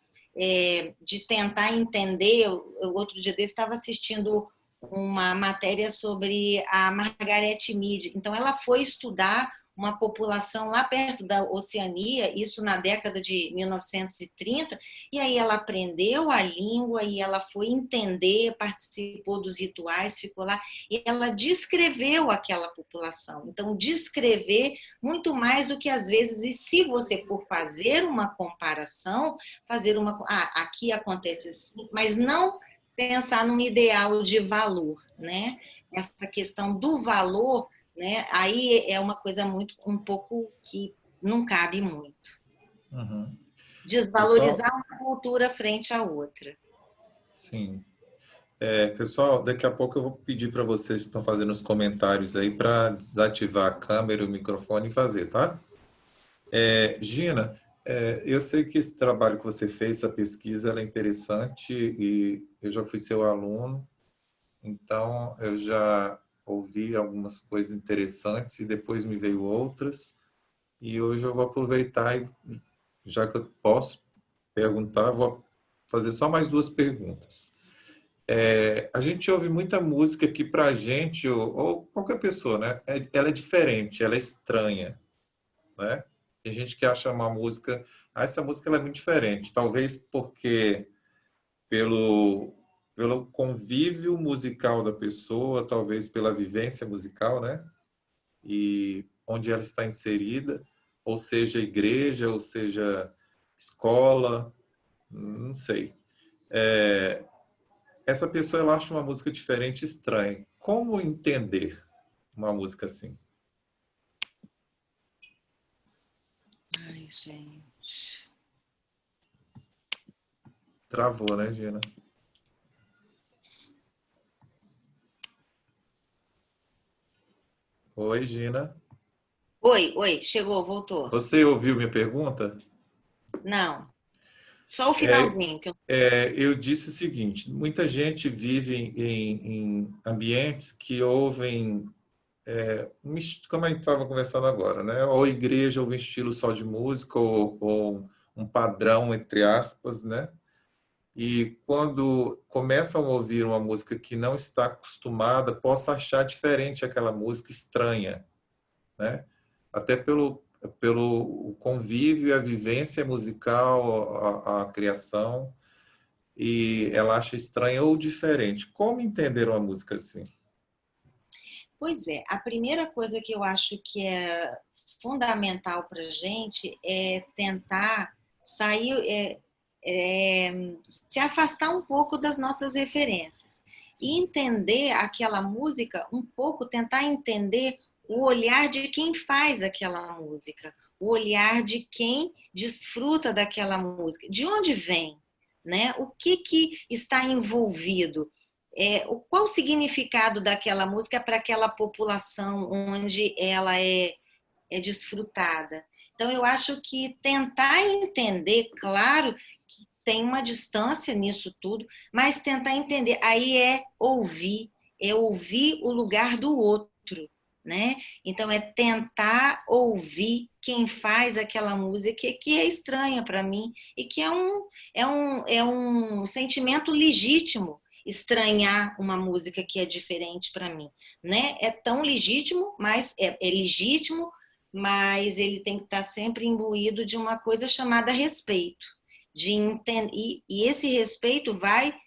de tentar entender. Outro dia desse estava assistindo uma matéria sobre a Margaret Mead. Então, ela foi estudar uma população lá perto da Oceania, isso na década de 1930, e aí ela aprendeu a língua e ela foi entender, participou dos rituais, ficou lá, e ela descreveu aquela população. Então, descrever muito mais do que às vezes, e se você for fazer uma comparação, aqui acontece assim, mas não pensar num ideal de valor, né? Essa questão do valor, né? Aí é uma coisa um pouco que não cabe muito. Uhum. Pessoal, Desvalorizar uma cultura frente à outra. sim. Pessoal, daqui a pouco eu vou pedir para vocês que estão fazendo os comentários aí para desativar a câmera, o microfone e fazer, tá? Gina, eu sei que esse trabalho que você fez, essa pesquisa, ela é interessante e eu já fui seu aluno, então eu já ouvi algumas coisas interessantes e depois me veio outras. E hoje eu vou aproveitar e já que eu posso perguntar, vou fazer só mais duas perguntas. A gente ouve muita música que para a gente, ou qualquer pessoa, né? Ela é diferente, ela é estranha, né? Tem gente que acha uma música, essa música ela é muito diferente. Talvez porque pelo, pelo convívio musical da pessoa, talvez pela vivência musical, né? E onde ela está inserida, ou seja, igreja, ou seja, escola, não sei. Essa pessoa ela acha uma música diferente, estranha. Como entender uma música assim? Ai, gente. Travou, né, Gina? Oi, Gina. Oi, chegou, voltou. Você ouviu minha pergunta? Não, só o É, finalzinho. Que eu... eu disse o seguinte: muita gente vive em ambientes que ouvem, como a gente estava conversando agora, né? Ou igreja ouve um estilo só de música, ou um padrão, entre aspas, né? E quando começam a ouvir uma música que não está acostumada, possa achar diferente aquela música estranha, né? Até pelo convívio, a vivência musical, a criação, e ela acha estranha ou diferente. Como entender uma música assim? Pois é, a primeira coisa que eu acho que é fundamental para a gente é tentar sair, se afastar um pouco das nossas referências e entender aquela música um pouco, tentar entender o olhar de quem faz aquela música, o olhar de quem desfruta daquela música, de onde vem, né? O que está envolvido, qual o significado daquela música para aquela população onde ela é desfrutada. Então, eu acho que tentar entender, claro, que tem uma distância nisso tudo, mas tentar entender, aí é ouvir o lugar do outro, né? Então, é tentar ouvir quem faz aquela música que é estranha para mim e que é um sentimento legítimo estranhar uma música que é diferente para mim, né? É tão legítimo, mas é legítimo, mas ele tem que estar sempre imbuído de uma coisa chamada respeito. E esse respeito vai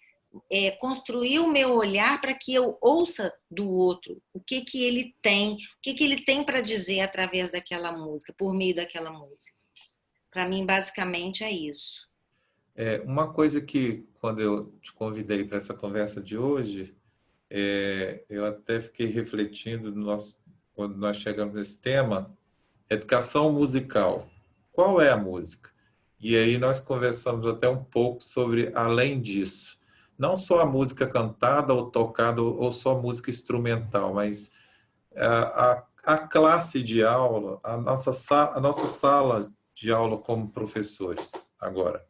construir o meu olhar para que eu ouça do outro o que ele tem, o que ele tem para dizer através daquela música, por meio daquela música. Para mim, basicamente, é isso. Uma coisa que, quando eu te convidei para essa conversa de hoje, eu até fiquei refletindo quando nós chegamos nesse tema, educação musical. Qual é a música? E aí nós conversamos até um pouco sobre além disso. Não só a música cantada ou tocada ou só música instrumental, mas a classe de aula, a nossa sala de aula como professores agora.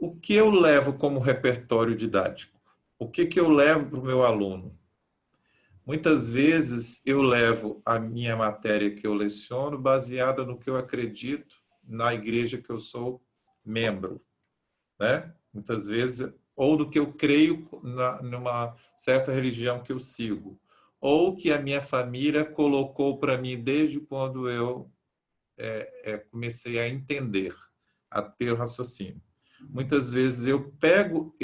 O que eu levo como repertório didático? O que eu levo para o meu aluno? Muitas vezes eu levo a minha matéria que eu leciono baseada no que eu acredito na igreja que eu sou membro, né? Muitas vezes, ou no que eu creio numa certa religião que eu sigo, ou que a minha família colocou para mim desde quando eu comecei a entender, a ter raciocínio. Muitas vezes eu pego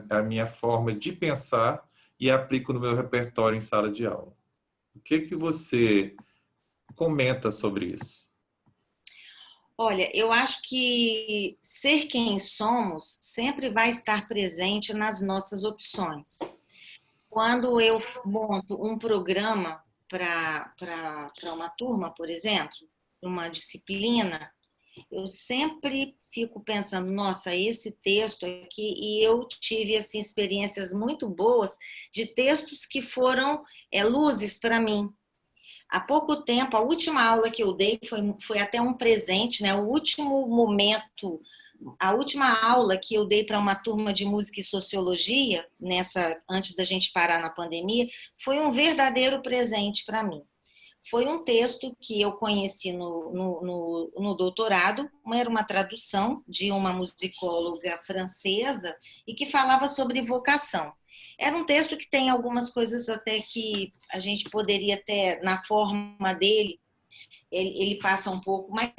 a minha forma de pensar e aplico no meu repertório em sala de aula. O que você comenta sobre isso? Olha, eu acho que ser quem somos sempre vai estar presente nas nossas opções. Quando eu monto um programa para uma turma, por exemplo, uma disciplina, eu sempre fico pensando, nossa, esse texto aqui, e eu tive assim experiências muito boas de textos que foram luzes para mim. Há pouco tempo, a última aula que eu dei foi até um presente, né? O último momento, a última aula que eu dei para uma turma de música e sociologia, antes da gente parar na pandemia, foi um verdadeiro presente para mim. foi um texto que eu conheci no doutorado, era uma tradução de uma musicóloga francesa e que falava sobre vocação. Era um texto que tem algumas coisas até que a gente poderia até, na forma dele, ele passa um pouco, mas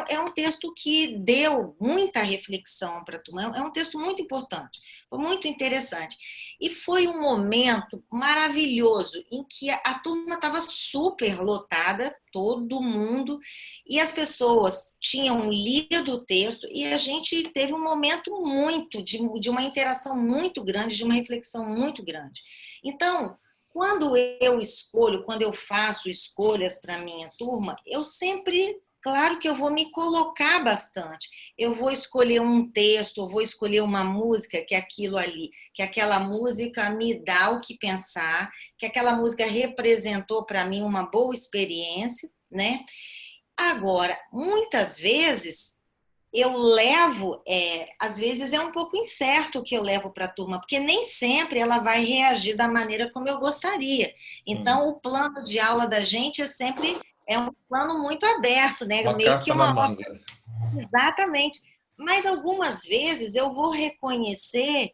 é um texto que deu muita reflexão para a turma, é um texto muito importante, foi muito interessante. E foi um momento maravilhoso em que a turma estava super lotada, todo mundo, e as pessoas tinham lido o texto e a gente teve um momento muito de uma interação muito grande, de uma reflexão muito grande. Então, quando eu faço escolhas para a minha turma, eu sempre, claro que eu vou me colocar bastante. Eu vou escolher um texto, eu vou escolher uma música que aquilo ali, que aquela música me dá o que pensar, que aquela música representou para mim uma boa experiência, né? Agora, muitas vezes eu levo, às vezes é um pouco incerto o que eu levo para a turma, porque nem sempre ela vai reagir da maneira como eu gostaria. Sim. Então, o plano de aula da gente é um plano muito aberto, né? Uma Meio que carta na uma obra, manga. exatamente. Mas algumas vezes eu vou reconhecer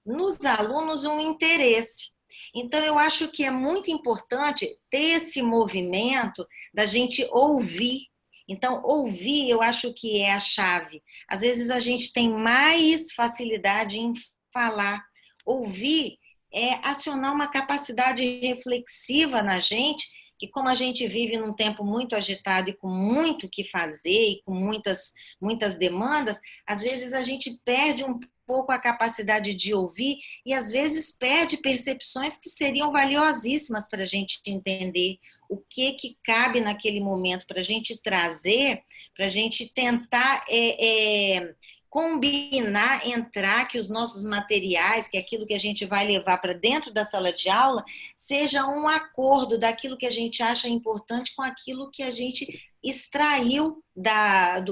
nos alunos um interesse. Então, eu acho que é muito importante ter esse movimento da gente ouvir. Então, ouvir, eu acho que é a chave. Às vezes a gente tem mais facilidade em falar. Ouvir é acionar uma capacidade reflexiva na gente, que como a gente vive num tempo muito agitado e com muito o que fazer e com muitas demandas, às vezes a gente perde um pouco a capacidade de ouvir e às vezes perde percepções que seriam valiosíssimas para a gente entender o que cabe naquele momento, para a gente trazer, para a gente tentar combinar, entrar, que os nossos materiais, que aquilo que a gente vai levar para dentro da sala de aula, seja um acordo daquilo que a gente acha importante com aquilo que a gente extraiu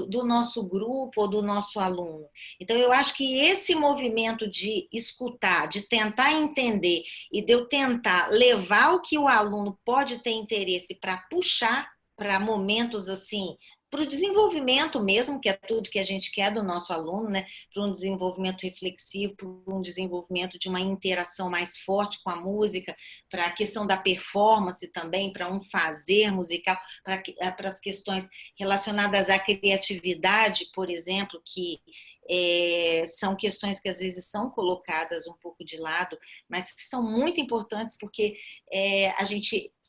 do nosso grupo ou do nosso aluno. Então, eu acho que esse movimento de escutar, de tentar entender e de eu tentar levar o que o aluno pode ter interesse para puxar para momentos assim, para o desenvolvimento mesmo, que é tudo que a gente quer do nosso aluno, né? Para um desenvolvimento reflexivo, para um desenvolvimento de uma interação mais forte com a música, para a questão da performance também, para um fazer musical, para as questões relacionadas à criatividade, por exemplo, que são questões que às vezes são colocadas um pouco de lado, mas que são muito importantes porque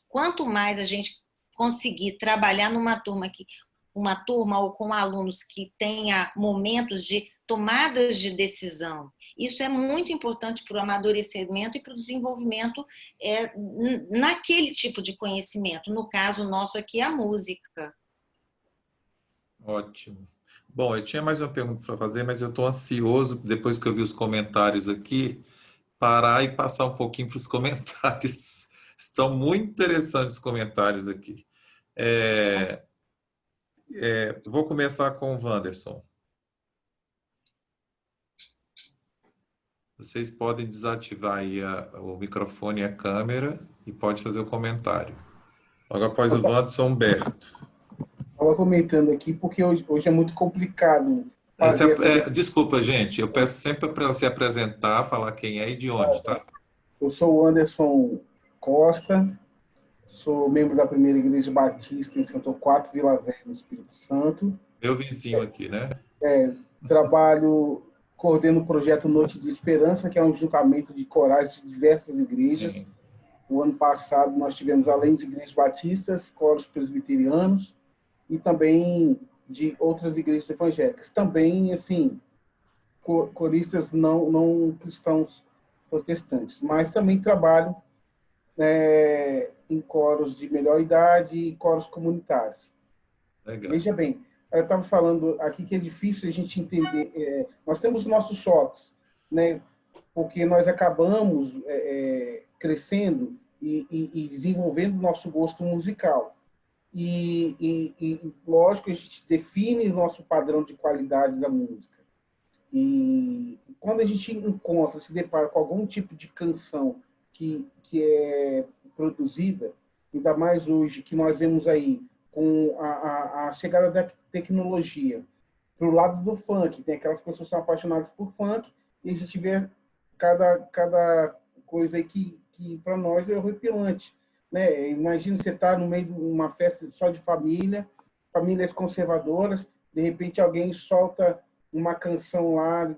quanto mais a gente conseguir trabalhar uma turma ou com alunos que tenha momentos de tomadas de decisão. Isso é muito importante para o amadurecimento e para o desenvolvimento naquele tipo de conhecimento. No caso nosso aqui, a música. Ótimo. Bom, eu tinha mais uma pergunta para fazer, mas eu estou ansioso, depois que eu vi os comentários aqui, parar e passar um pouquinho para os comentários. Estão muito interessantes os comentários aqui. Vou começar com o Wanderson. Vocês podem desativar aí o microfone e a câmera e pode fazer o comentário. Logo após o Wanderson, Humberto. Estava comentando aqui porque hoje é muito complicado fazer Desculpa, gente, eu peço sempre para ela se apresentar, falar quem é e de onde, tá? Eu sou o Anderson Costa, sou membro da Primeira Igreja Batista em Santo Quatro, Vila Velha, no Espírito Santo. Meu vizinho aqui, né? Coordeno o projeto Noite de Esperança, que é um juntamento de corais de diversas igrejas. Sim. O ano passado nós tivemos, além de igrejas batistas, coros presbiterianos e também de outras igrejas evangélicas. Também, assim, coristas não cristãos protestantes, mas também trabalho em coros de melhor idade e coros comunitários. Legal. Veja bem, eu estava falando aqui que é difícil a gente entender. Nós temos nossos choques, né? Porque nós acabamos crescendo e desenvolvendo nosso gosto musical. E, lógico, a gente define o nosso padrão de qualidade da música. E quando a gente se depara com algum tipo de canção que é produzida ainda mais hoje que nós vemos aí com a chegada da tecnologia para o lado do funk, tem aquelas pessoas que são apaixonadas por funk e a gente vê cada coisa aí que para nós é horripilante, né? Imagina você estar no meio de uma festa só de família, famílias conservadoras, de repente alguém solta uma canção lá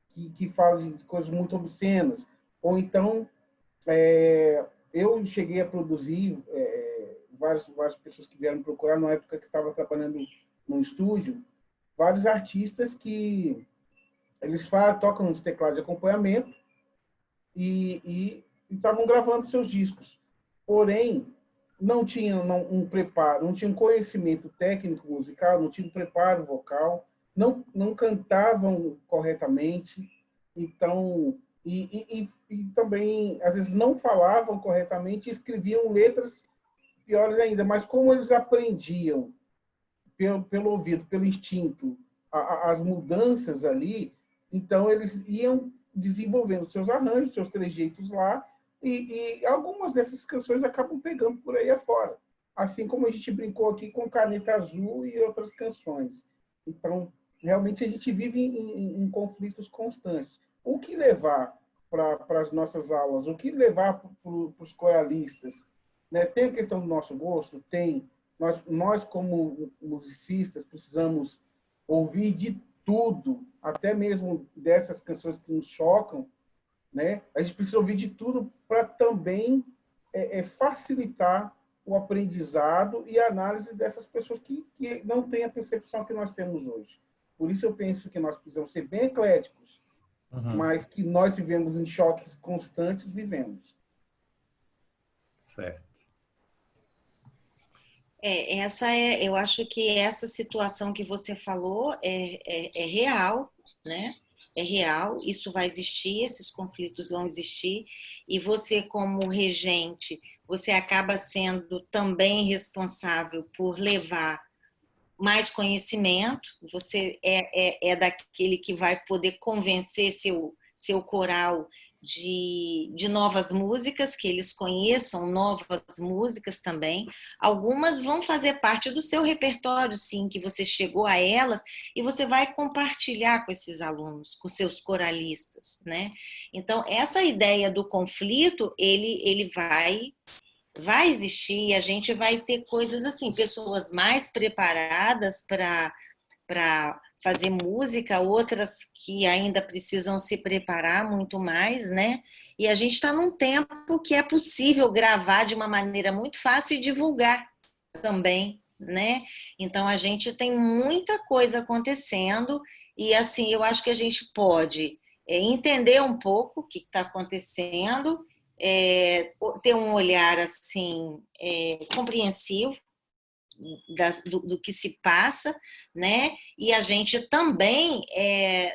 que fala de coisas muito obscenas, ou então eu cheguei a produzir várias pessoas que vieram procurar na época que estava trabalhando no estúdio, vários artistas que eles tocam nos teclados de acompanhamento e estavam gravando seus discos. Porém, não tinham um preparo, não tinham conhecimento técnico musical, não tinham preparo vocal, não cantavam corretamente, então e também às vezes não falavam corretamente, escreviam letras piores ainda. Mas como eles aprendiam pelo ouvido, pelo instinto, as mudanças ali, então eles iam desenvolvendo seus arranjos, seus trejeitos lá, e algumas dessas canções acabam pegando por aí afora. Assim como a gente brincou aqui com Caneta Azul e outras canções. Então, realmente a gente vive em conflitos constantes. O que levar para as nossas aulas? O que levar para os coralistas? Né? Tem a questão do nosso gosto? Tem. Nós, como musicistas, precisamos ouvir de tudo, até mesmo dessas canções que nos chocam, né? A gente precisa ouvir de tudo para também facilitar o aprendizado e a análise dessas pessoas que não têm a percepção que nós temos hoje. Por isso eu penso que nós precisamos ser bem ecléticos, mas que nós vivemos em choques constantes, vivemos. Certo. Eu acho que essa situação que você falou é real, né? É real, isso vai existir, esses conflitos vão existir, e você, como regente, você acaba sendo também responsável por levar mais conhecimento, você é daquele que vai poder convencer seu coral de novas músicas, que eles conheçam novas músicas também. Algumas vão fazer parte do seu repertório, sim, que você chegou a elas, e você vai compartilhar com esses alunos, com seus coralistas, né? Então, essa ideia do conflito, ele vai existir, e a gente vai ter coisas assim, pessoas mais preparadas para fazer música, outras que ainda precisam se preparar muito mais, né? E a gente está num tempo que é possível gravar de uma maneira muito fácil e divulgar também, né? Então a gente tem muita coisa acontecendo e assim eu acho que a gente pode entender um pouco o que está acontecendo, ter um olhar assim compreensivo do que se passa, né? E a gente também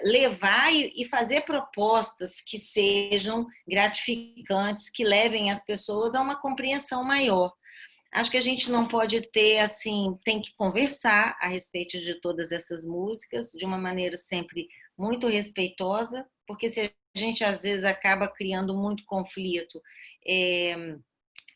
levar e fazer propostas que sejam gratificantes, que levem as pessoas a uma compreensão maior. Acho que a gente não pode ter, assim, tem que conversar a respeito de todas essas músicas de uma maneira sempre muito respeitosa, porque se a gente às vezes acaba criando muito conflito,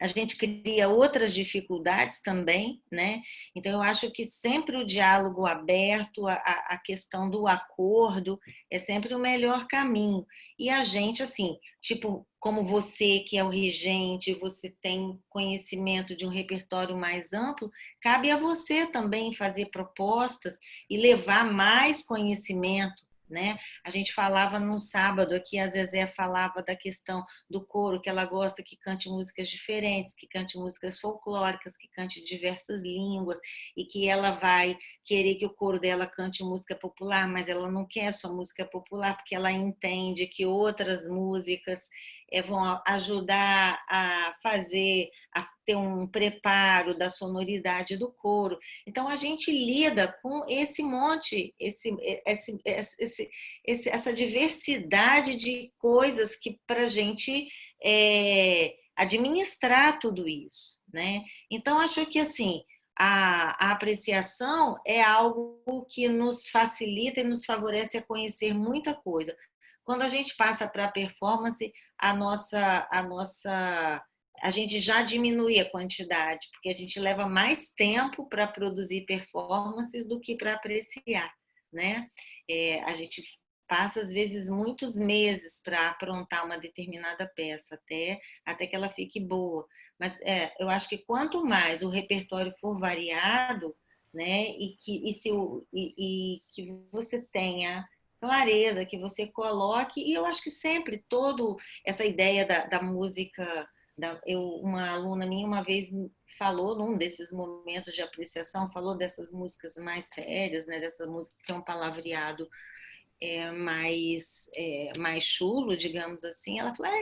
a gente cria outras dificuldades também, né? Então, eu acho que sempre o diálogo aberto, a questão do acordo, é sempre o melhor caminho. E a gente, assim, tipo, como você que é o regente, você tem conhecimento de um repertório mais amplo, cabe a você também fazer propostas e levar mais conhecimento, né? A gente falava num sábado aqui, a Zezé falava da questão do coro, que ela gosta que cante músicas diferentes, que cante músicas folclóricas, que cante diversas línguas, e que ela vai querer que o coro dela cante música popular, mas ela não quer só música popular, porque ela entende que outras músicas vão ajudar a ter um preparo da sonoridade do coro. Então, a gente lida com esse monte, essa diversidade de coisas que para a gente administrar tudo isso, né? Então, acho que assim a apreciação é algo que nos facilita e nos favorece a conhecer muita coisa. Quando a gente passa para a performance, a nossa a gente já diminui a quantidade, porque a gente leva mais tempo para produzir performances do que para apreciar, né? A gente passa, às vezes, muitos meses para aprontar uma determinada peça, até que ela fique boa. Mas eu acho que quanto mais o repertório for variado, né, que você tenha clareza, que você coloque, e eu acho que sempre todo essa ideia da música, uma aluna minha uma vez falou, num desses momentos de apreciação, falou dessas músicas mais sérias, né, dessa música que tem um palavreado mais chulo, digamos assim. Ela falou,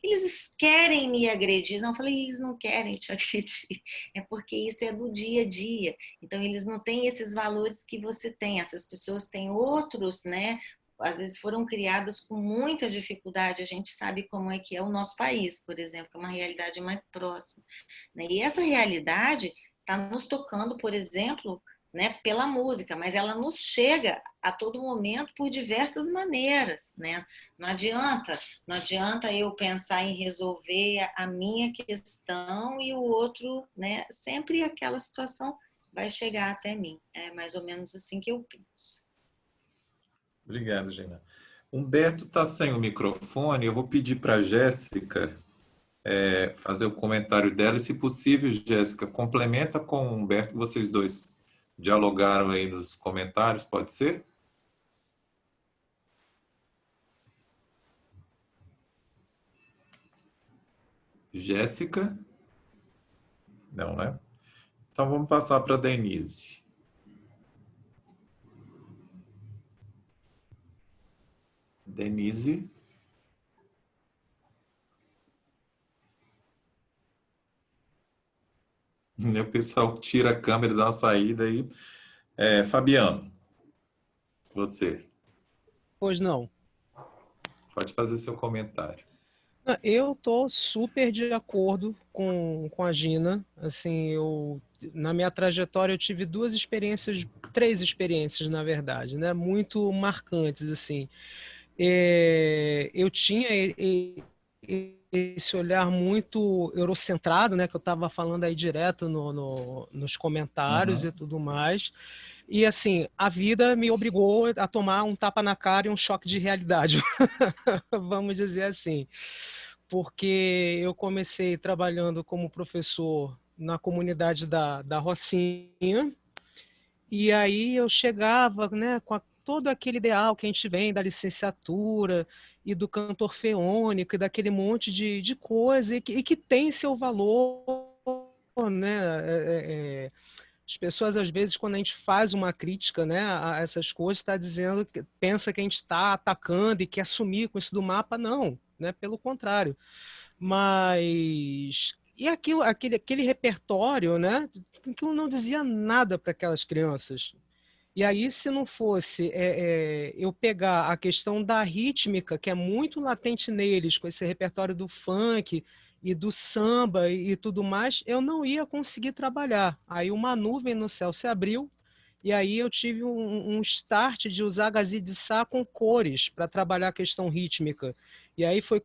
eles querem me agredir. Não, eu falei, eles não querem te agredir, é porque isso é do dia a dia. Então, eles não têm esses valores que você tem. Essas pessoas têm outros, né? Às vezes foram criadas com muita dificuldade. A gente sabe como é que é o nosso país, por exemplo, que é uma realidade mais próxima, né? E essa realidade está nos tocando, por exemplo, né, pela música, mas ela nos chega a todo momento por diversas maneiras, né? Não adianta eu pensar em resolver a minha questão e o outro, né? Sempre aquela situação vai chegar até mim. É mais ou menos assim que eu penso. Obrigado, Gina. Humberto está sem o microfone. Eu vou pedir para a Jéssica fazer o comentário dela. E, se possível, Jéssica, complementa com o Humberto, que vocês dois dialogaram aí nos comentários, pode ser? Jéssica? Não, né? Então vamos passar para a Denise. Denise? O pessoal tira a câmera, dá uma saída aí. Fabiano, você. Pois não. Pode fazer seu comentário. Eu estou super de acordo com a Gina. Assim, na minha trajetória eu tive três experiências, na verdade, né, muito marcantes, assim. Eu tinha esse olhar muito eurocentrado, né, que eu estava falando aí direto nos comentários Uhum. e tudo mais. E assim, a vida me obrigou a tomar um tapa na cara e um choque de realidade, vamos dizer assim. Porque eu comecei trabalhando como professor na comunidade da Rocinha, e aí eu chegava, né, com todo aquele ideal que a gente vem da licenciatura e do canto orfeônico e daquele monte de coisa, e que tem seu valor, né? As pessoas, às vezes, quando a gente faz uma crítica, né, a essas coisas, está dizendo, pensa que a gente está atacando e quer sumir com isso do mapa. Não, né? Pelo contrário. Mas e aquele repertório, né, que não dizia nada para aquelas crianças. E aí, se não fosse eu pegar a questão da rítmica, que é muito latente neles, com esse repertório do funk e do samba e tudo mais, eu não ia conseguir trabalhar. Aí uma nuvem no céu se abriu, e aí eu tive um start de usar gazi de Sá com cores para trabalhar a questão rítmica. E aí foi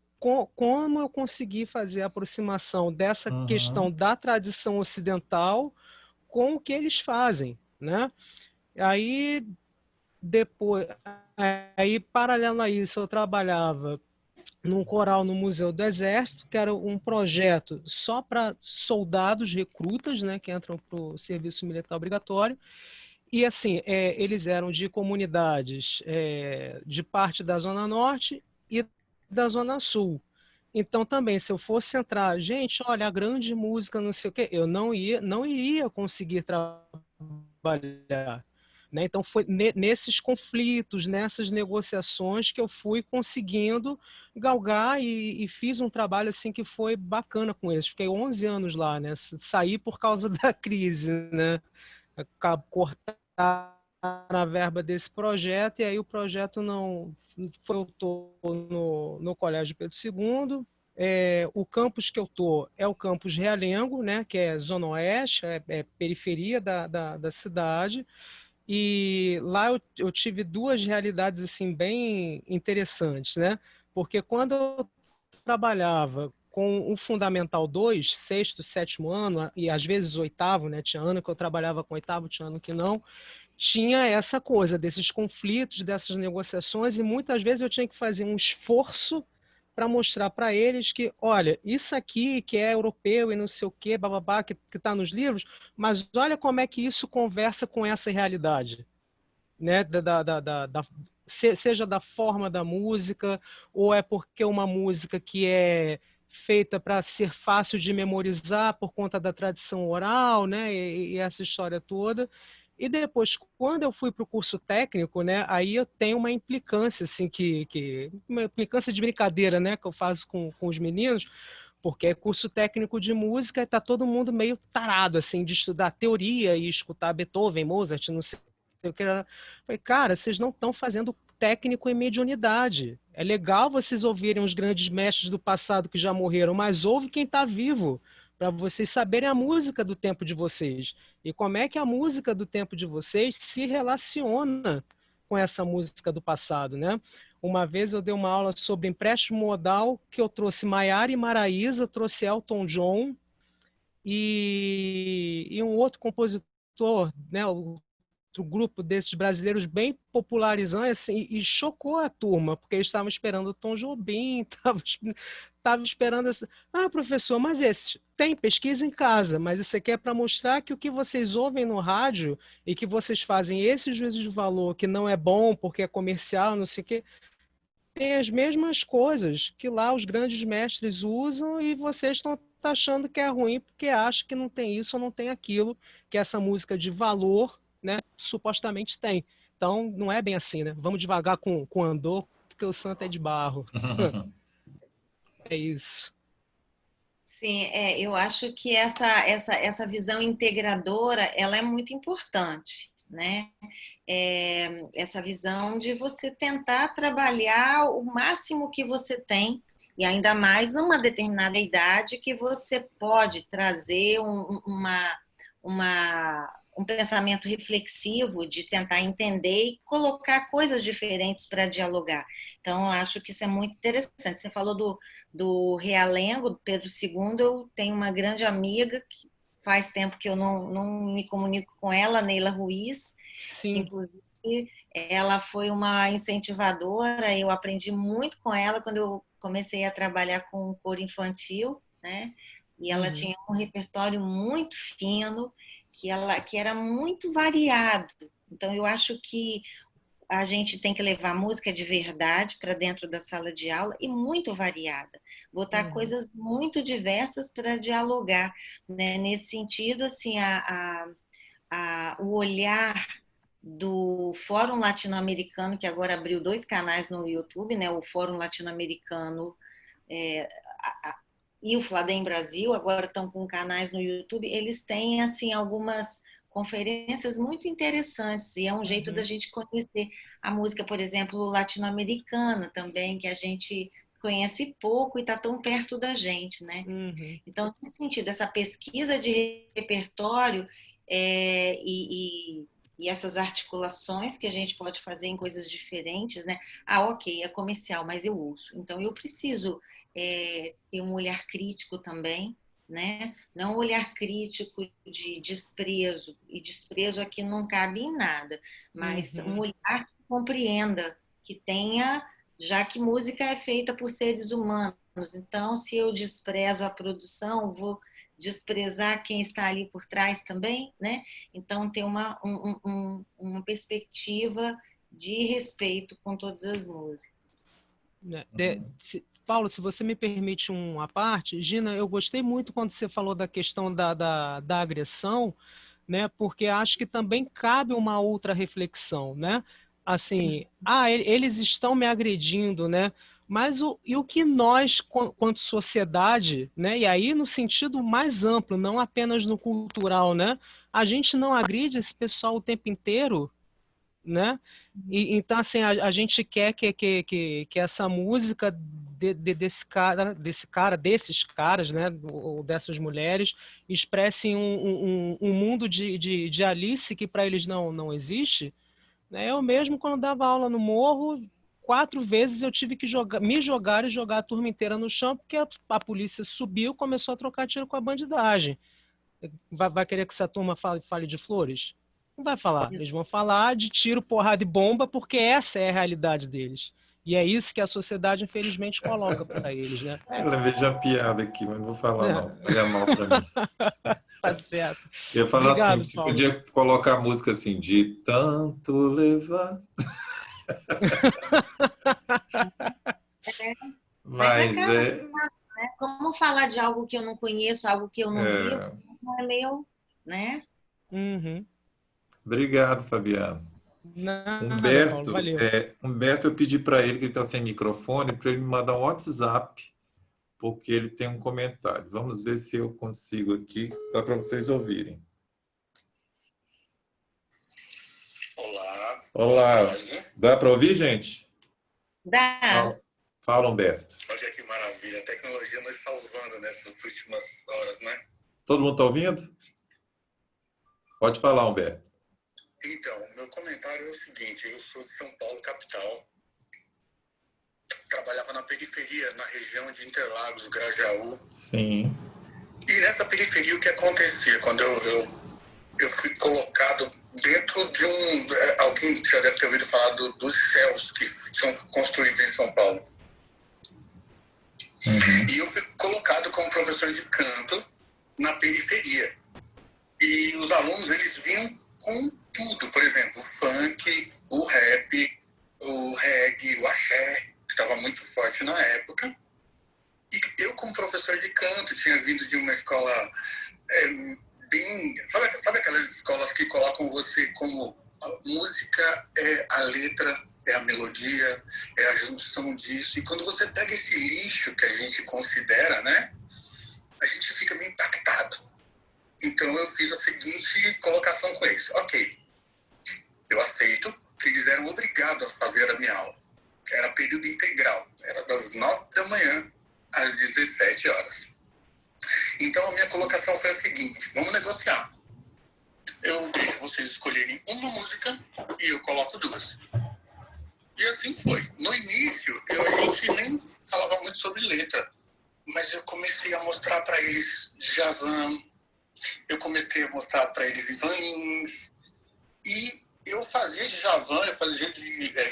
como eu consegui fazer a aproximação dessa questão Uhum. da tradição ocidental com o que eles fazem, né? Aí depois, paralelo a isso, eu trabalhava num coral no Museu do Exército, que era um projeto só para soldados recrutas, né, que entram para o serviço militar obrigatório. E assim, eles eram de comunidades de parte da Zona Norte e da Zona Sul. Então também, se eu fosse entrar, gente, olha, a grande música, não sei o quê, eu não iria conseguir trabalhar. Né? Então foi nesses conflitos, nessas negociações que eu fui conseguindo galgar e fiz um trabalho assim que foi bacana com eles. Fiquei 11 anos lá, né? Saí por causa da crise, né? Cortar a verba desse projeto, e aí o projeto não foi. Eu estou no Colégio Pedro II. O campus que eu estou é o campus Realengo, né, que é Zona Oeste, periferia da cidade, e lá eu tive duas realidades assim bem interessantes, né, porque quando eu trabalhava com o Fundamental 2, sexto, sétimo ano, e às vezes oitavo, né? Tinha ano que eu trabalhava com oitavo, tinha ano que não. Tinha essa coisa desses conflitos, dessas negociações, e muitas vezes eu tinha que fazer um esforço para mostrar para eles que, olha, isso aqui que é europeu e não sei o quê, bababá, que está nos livros, mas olha como é que isso conversa com essa realidade, né? Seja da forma da música, ou é porque uma música que é feita para ser fácil de memorizar por conta da tradição oral, né? E essa história toda. E depois, quando eu fui para o curso técnico, né, aí eu tenho uma implicância, assim, uma implicância de brincadeira, né, que eu faço com os meninos, porque é curso técnico de música e está todo mundo meio tarado, assim, de estudar teoria e escutar Beethoven, Mozart, não sei o que. Falei, cara, vocês não estão fazendo técnico em mediunidade. É legal vocês ouvirem os grandes mestres do passado que já morreram, mas ouve quem está vivo, para vocês saberem a música do tempo de vocês. E como é que a música do tempo de vocês se relaciona com essa música do passado, né? Uma vez eu dei uma aula sobre empréstimo modal, que eu trouxe Maiara e Maraísa, trouxe Elton John e um outro compositor, né, outro grupo desses brasileiros bem popularizando, assim, e chocou a turma, porque eles estavam esperando o Tom Jobim, estavam esperando esse... Ah, professor, mas esse tem pesquisa em casa, mas isso aqui é para mostrar que o que vocês ouvem no rádio e que vocês fazem esse juízo de valor, que não é bom porque é comercial, não sei o quê, tem as mesmas coisas que lá os grandes mestres usam e vocês estão achando que é ruim porque acham que não tem isso ou não tem aquilo, que essa música de valor, né, supostamente tem. Então, não é bem assim, né? Vamos devagar com andor, porque o santo é de barro. É isso. Sim, eu acho que essa visão integradora, ela é muito importante, né? Essa visão de você tentar trabalhar o máximo que você tem, e ainda mais numa determinada idade que você pode trazer um pensamento reflexivo de tentar entender e colocar coisas diferentes para dialogar. Então, eu acho que isso é muito interessante. Você falou do Realengo, do Pedro II, eu tenho uma grande amiga, que faz tempo que eu não me comunico com ela, Neila Ruiz. Sim. Inclusive, ela foi uma incentivadora, eu aprendi muito com ela quando eu comecei a trabalhar com coro infantil, né? E ela tinha um repertório muito fino, que era muito variado. Então, eu acho que a gente tem que levar música de verdade para dentro da sala de aula e muito variada. Botar coisas muito diversas para dialogar, né? Nesse sentido, assim, o olhar do Fórum Latino-Americano, que agora abriu 2 canais no YouTube, né? O Fórum Latino-Americano e o Fladem Brasil, agora estão com canais no YouTube, eles têm, assim, algumas conferências muito interessantes, e é um jeito da gente conhecer a música, por exemplo, latino-americana também, que a gente conhece pouco e está tão perto da gente, né? Então, nesse sentido, essa pesquisa de repertório e essas articulações que a gente pode fazer em coisas diferentes, né? Ah, ok, é comercial, mas eu uso. Então, eu preciso ter um olhar crítico também, né? Não um olhar crítico de desprezo, e desprezo aqui não cabe em nada, mas um olhar que compreenda, que tenha, já que música é feita por seres humanos, então se eu desprezo a produção, vou desprezar quem está ali por trás também, né? Então ter uma perspectiva de respeito com todas as músicas. Paulo, se você me permite uma parte, Gina, eu gostei muito quando você falou da questão da agressão, né? Porque acho que também cabe uma outra reflexão, né? Assim, eles estão me agredindo, né? Mas o que nós, quanto sociedade, né? E aí no sentido mais amplo, não apenas no cultural, né? A gente não agride esse pessoal o tempo inteiro, né? Então, assim, a gente quer que essa música desses caras, né? Ou dessas mulheres, expressem um mundo de Alice que para eles não existe. Né? Eu mesmo, quando dava aula no morro, 4 vezes eu tive que me jogar e jogar a turma inteira no chão, porque a polícia subiu, começou a trocar tiro com a bandidagem. Vai querer que essa turma fale de flores? Não vai falar. Eles vão falar de tiro, porrada e bomba, porque essa é a realidade deles. E é isso que a sociedade, infelizmente, coloca para eles, né? Eu lembrei de uma piada aqui, mas não vou falar não. Pega mal para mim. Tá certo. Eu ia falar assim, você podia colocar a música assim, de tanto levar. Mas é... Como falar de algo que eu não conheço, algo que eu não vivo, não é meu, né? Uhum. Obrigado, Fabiano. Nada, Paulo, valeu. Humberto, eu pedi para ele, que ele está sem microfone, para ele me mandar um WhatsApp, porque ele tem um comentário. Vamos ver se eu consigo aqui, dá para vocês ouvirem. Olá. Olá. Dá para ouvir, gente? Dá. Fala, Humberto. Olha que maravilha. A tecnologia nos salvando nessas últimas horas, né? Todo mundo está ouvindo? Pode falar, Humberto. Então, meu comentário é o seguinte. Eu sou de São Paulo, capital. Trabalhava na periferia, na região de Interlagos, Grajaú. Sim. E nessa periferia, o que acontecia? Quando eu fui colocado dentro de um... Alguém já deve ter ouvido falar dos céus que são construídos em São Paulo. E eu fui colocado como professor de canto na periferia. E os alunos, eles vinham com tudo. Por exemplo, o funk, o rap, o reggae, o axé, que estava muito forte na época. E eu, como professor de canto, tinha vindo de uma escola bem... Sabe aquelas escolas que colocam você como a música é a letra, é a melodia, é a junção disso. E quando você pega esse lixo que a gente considera, né, a gente fica meio impactado. Então eu fiz a seguinte colocação com eles. Ok, eu aceito que eles eram obrigados a fazer a minha aula. Era período integral, era das 9 da manhã às 17 horas. Então a minha colocação foi a seguinte: vamos negociar. Eu deixo vocês escolherem uma música e eu coloco 2. E assim foi. No início, a gente nem falava muito sobre letra, mas eu comecei a mostrar para eles Djavan, eu comecei a mostrar para eles Ivan Lins, e eu fazia Djavan, eu fazia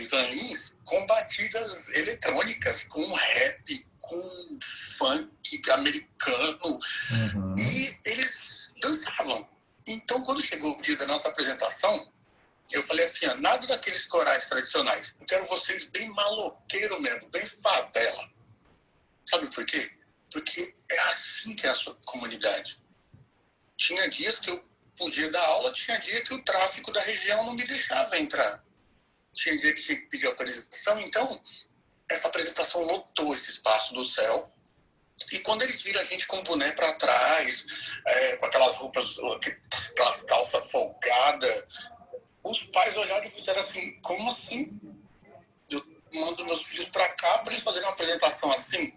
Ivan Lins com batidas eletrônicas, com rap, com funk americano, e eles dançavam. Então, quando chegou o dia da nossa apresentação, eu falei assim, nada daqueles corais tradicionais. Eu quero vocês bem maloqueiro mesmo, bem favela. Sabe por quê? Porque é assim que é a sua comunidade. Tinha dias que eu podia dar aula, tinha dia que o tráfico da região não me deixava entrar. Tinha dia que tinha que pedir autorização. Então, essa apresentação lotou esse espaço do céu. E quando eles viram a gente com o boné para trás, com aquelas roupas, aquelas calças folgadas, os pais olharam e fizeram assim, como assim? Eu mando meus filhos para cá para eles fazerem uma apresentação assim?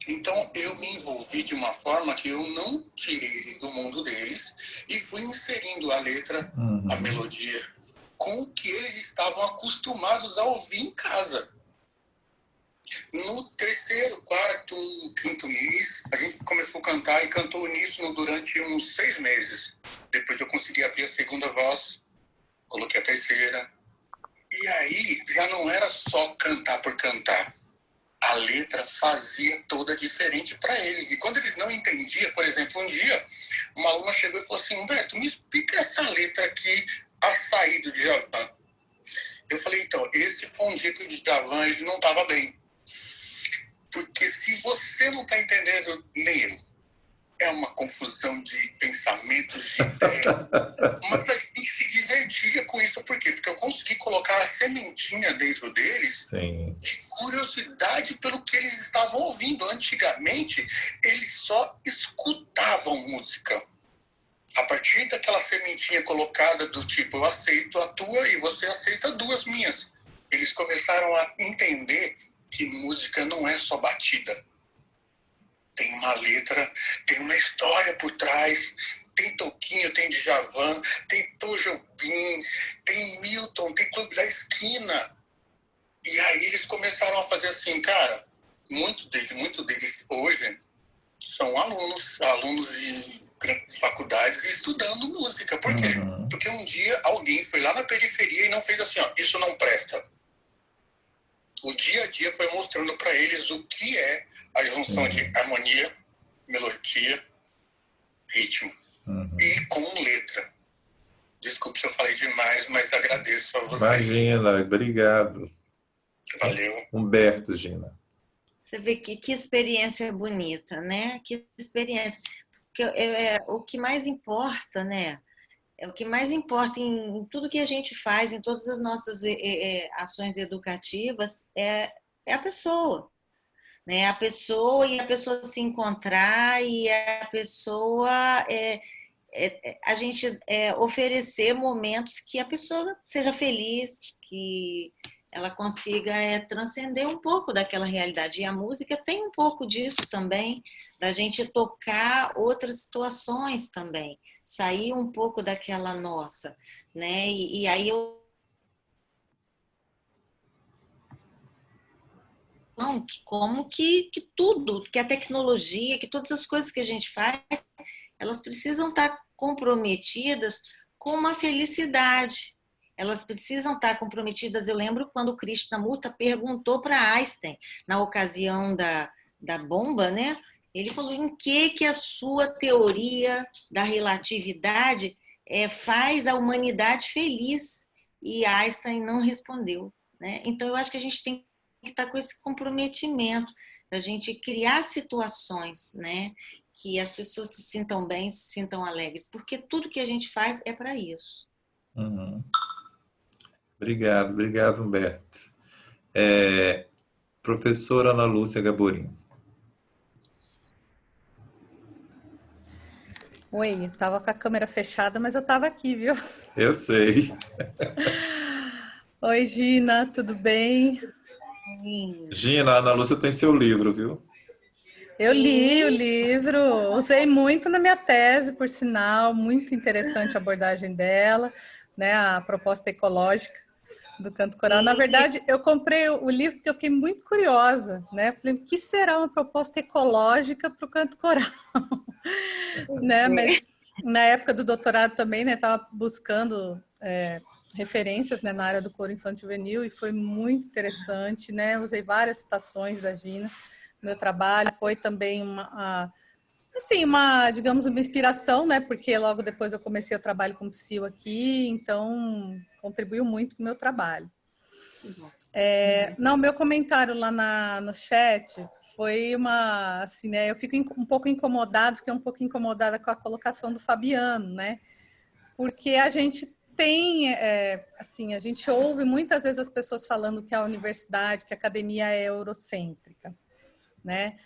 Então, eu me envolvi de uma forma que eu não tirei eles do mundo deles e fui inserindo a letra, a melodia, com o que eles estavam acostumados a ouvir em casa. No terceiro, quarto, quinto mês, a gente começou a cantar e cantou uníssono durante uns 6 meses. Depois eu consegui abrir a segunda voz, coloquei a terceira. E aí já não era só cantar por cantar. A letra fazia toda diferente para eles. E quando eles não entendiam, por exemplo, um dia, uma aluna chegou e falou assim, Humberto, me explica essa letra aqui, Açaí do Djavan. Eu falei, então, esse foi um dia que o Djavan ele não estava bem. Porque se você não está entendendo, nem eu. É uma confusão de pensamentos, de ideias. Mas a gente se divertia com isso. Por quê? Porque eu consegui colocar a sementinha dentro deles. Sim. De curiosidade pelo que eles estavam ouvindo. Antigamente, eles só escutavam música. A partir daquela sementinha colocada do tipo, eu aceito a tua e você aceita 2 minhas. Eles começaram a entender que música não é só batida. Tem uma letra, tem uma história por trás, tem Toquinho, tem Djavan, tem Tom Jobim, tem Milton, tem Clube da Esquina. E aí muito deles hoje são alunos de grandes faculdades estudando música. Por quê? Porque um dia alguém foi lá na periferia e não fez assim, ó, isso não presta. O dia a dia foi mostrando para eles o que é a junção de harmonia, melodia, ritmo e com letra. Desculpe se eu falei demais, mas agradeço a vocês. Imagina, obrigado. Valeu. Humberto, Gina. Você vê que experiência bonita, né? Que experiência. Porque o que mais importa, né? O que mais importa em tudo que a gente faz, em todas as nossas ações educativas, é a pessoa. Né? A pessoa e a pessoa se encontrar e a pessoa... a gente oferecer momentos que a pessoa seja feliz, que ela consiga transcender um pouco daquela realidade. E a música tem um pouco disso também, da gente tocar outras situações também, sair um pouco daquela nossa, né? E aí como que tudo, que a tecnologia, que todas as coisas que a gente faz, elas precisam estar comprometidas com uma felicidade. Elas precisam estar comprometidas. Eu lembro quando o Krishnamurti perguntou para Einstein, na ocasião da bomba, né? Ele falou, em que a sua teoria da relatividade faz a humanidade feliz? E Einstein não respondeu, né? Então, eu acho que a gente tem que estar com esse comprometimento, da gente criar situações, né? Que as pessoas se sintam bem, se sintam alegres, porque tudo que a gente faz é para isso. Obrigado, Humberto. Professora Ana Lúcia Gaborim. Oi, estava com a câmera fechada, mas eu estava aqui, viu? Eu sei. Oi, Gina, tudo bem? Gina, a Ana Lúcia tem seu livro, viu? Eu li o livro, usei muito na minha tese, por sinal, muito interessante a abordagem dela, né? A proposta ecológica do canto coral. Na verdade, eu comprei o livro porque eu fiquei muito curiosa, né? Falei, o que será uma proposta ecológica para o canto coral? Né? Mas na época do doutorado também, né? Estava buscando referências, né, na área do coro infantil juvenil e foi muito interessante, né? Usei várias citações da Gina. Meu trabalho foi também digamos, uma inspiração, né? Porque logo depois eu comecei o trabalho com psil aqui, então contribuiu muito com o meu trabalho. Não, meu comentário lá no chat foi assim, né? Eu fico um pouco incomodada, fiquei um pouco incomodada com a colocação do Fabiano, né? Porque a gente tem, assim, a gente ouve muitas vezes as pessoas falando que a universidade, que a academia é eurocêntrica, né?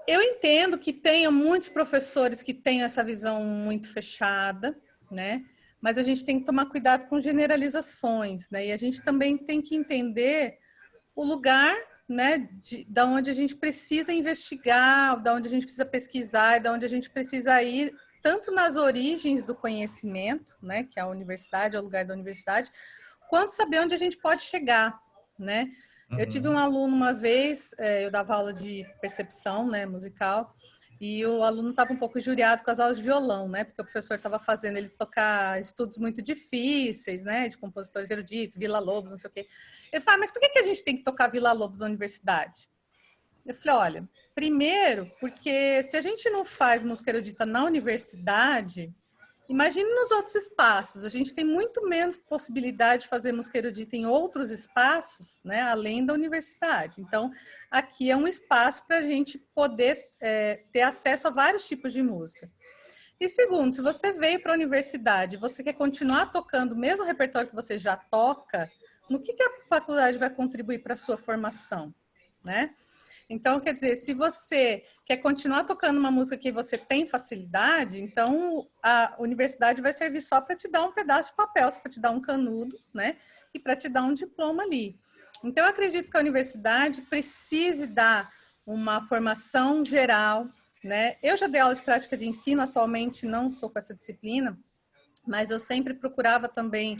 Eu entendo que tenha muitos professores que tenham essa visão muito fechada, né? Mas a gente tem que tomar cuidado com generalizações, né? E a gente também tem que entender o lugar, né, da onde a gente precisa investigar, da onde a gente precisa pesquisar, da onde a gente precisa ir, tanto nas origens do conhecimento, né, que é a universidade, é o lugar da universidade, quanto saber onde a gente pode chegar, né? Eu tive um aluno uma vez, eu dava aula de percepção, né, musical, e o aluno estava um pouco injuriado com as aulas de violão, né, porque o professor estava fazendo ele tocar estudos muito difíceis, né, de compositores eruditos, Villa-Lobos, não sei o quê. Ele falou, mas por que a gente tem que tocar Villa-Lobos na universidade? Eu falei, olha, primeiro, porque se a gente não faz música erudita na universidade, imagine nos outros espaços, a gente tem muito menos possibilidade de fazer música erudita em outros espaços, né, além da universidade. Então, aqui é um espaço para a gente poder ter acesso a vários tipos de música. E segundo, se você veio para a universidade, você quer continuar tocando o mesmo repertório que você já toca, no que a faculdade vai contribuir para a sua formação, né? Então, quer dizer, se você quer continuar tocando uma música que você tem facilidade, então a universidade vai servir só para te dar um pedaço de papel, para te dar um canudo, né? E para te dar um diploma ali. Então, eu acredito que a universidade precise dar uma formação geral, né? Eu já dei aula de prática de ensino, atualmente não estou com essa disciplina, mas eu sempre procurava também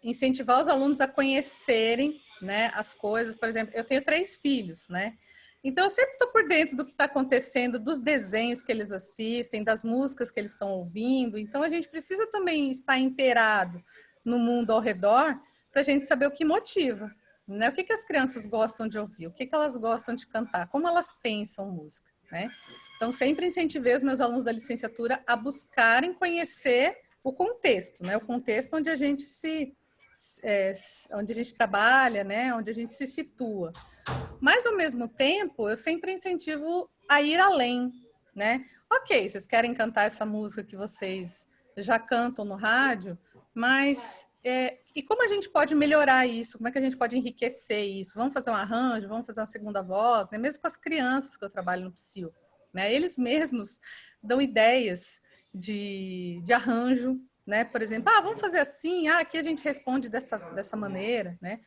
incentivar os alunos a conhecerem, né, as coisas. Por exemplo, eu tenho 3 filhos, né? Então, eu sempre estou por dentro do que está acontecendo, dos desenhos que eles assistem, das músicas que eles estão ouvindo. Então, a gente precisa também estar inteirado no mundo ao redor para a gente saber o que motiva, né? O que, que as crianças gostam de ouvir, o que, que elas gostam de cantar, como elas pensam música, né? Então, sempre incentivei os meus alunos da licenciatura a buscarem conhecer o contexto, né? O contexto onde a gente onde a gente trabalha, né? Onde a gente se situa. Mas, ao mesmo tempo, eu sempre incentivo a ir além, né? Ok, vocês querem cantar essa música que vocês já cantam no rádio, mas e como a gente pode melhorar isso? Como é que a gente pode enriquecer isso? Vamos fazer um arranjo, vamos fazer uma segunda voz, né? Mesmo com as crianças que eu trabalho no Psil, né? Eles mesmos dão ideias de arranjo, né? Por exemplo, vamos fazer assim, aqui a gente responde dessa maneira, né?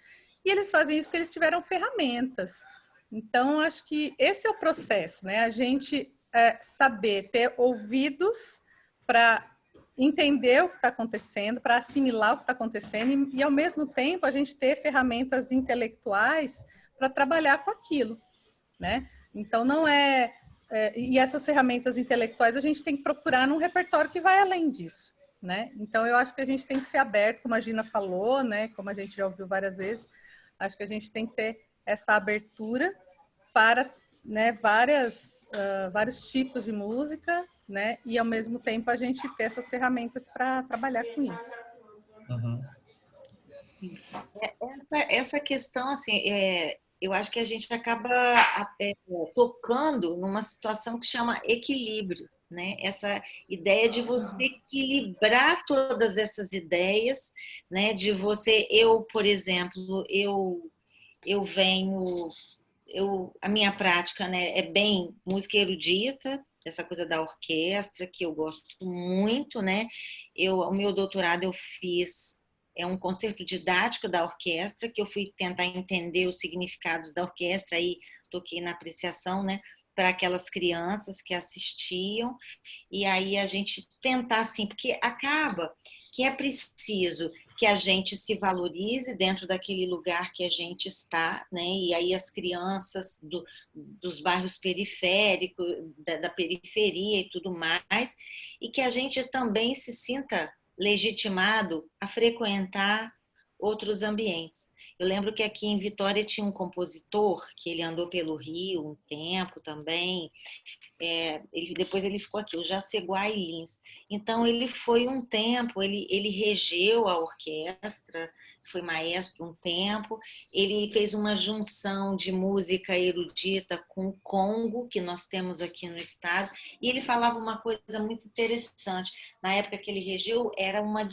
E eles fazem isso porque eles tiveram ferramentas. Então, acho que esse é o processo, né? A gente saber ter ouvidos para entender o que está acontecendo, para assimilar o que está acontecendo e, ao mesmo tempo, a gente ter ferramentas intelectuais para trabalhar com aquilo, né? Então, não e essas ferramentas intelectuais a gente tem que procurar num repertório que vai além disso, né? Então, eu acho que a gente tem que ser aberto, como a Gina falou, né? Como a gente já ouviu várias vezes, acho que a gente tem que ter essa abertura para, né, vários tipos de música, né? E, ao mesmo tempo, a gente ter essas ferramentas para trabalhar com isso. Uhum. Essa questão, assim, eu acho que a gente acaba tocando numa situação que chama equilíbrio, né? Essa ideia de você equilibrar todas essas ideias, né? De você, por exemplo, a minha prática, né, é bem música erudita, essa coisa da orquestra, que eu gosto muito, né? O meu doutorado eu fiz um concerto didático da orquestra, que eu fui tentar entender os significados da orquestra, aí toquei na apreciação, né, para aquelas crianças que assistiam, e aí a gente tentar, assim, porque acaba que é preciso que a gente se valorize dentro daquele lugar que a gente está, né? E aí as crianças dos bairros periféricos, da periferia e tudo mais, e que a gente também se sinta legitimado a frequentar outros ambientes. Eu lembro que aqui em Vitória tinha um compositor que ele andou pelo Rio um tempo também. Depois ele ficou aqui, o Jaceguai Lins. Então, ele foi um tempo, ele regeu a orquestra, foi maestro um tempo, ele fez uma junção de música erudita com o Congo, que nós temos aqui no estado, e ele falava uma coisa muito interessante. Na época que ele regeu, era uma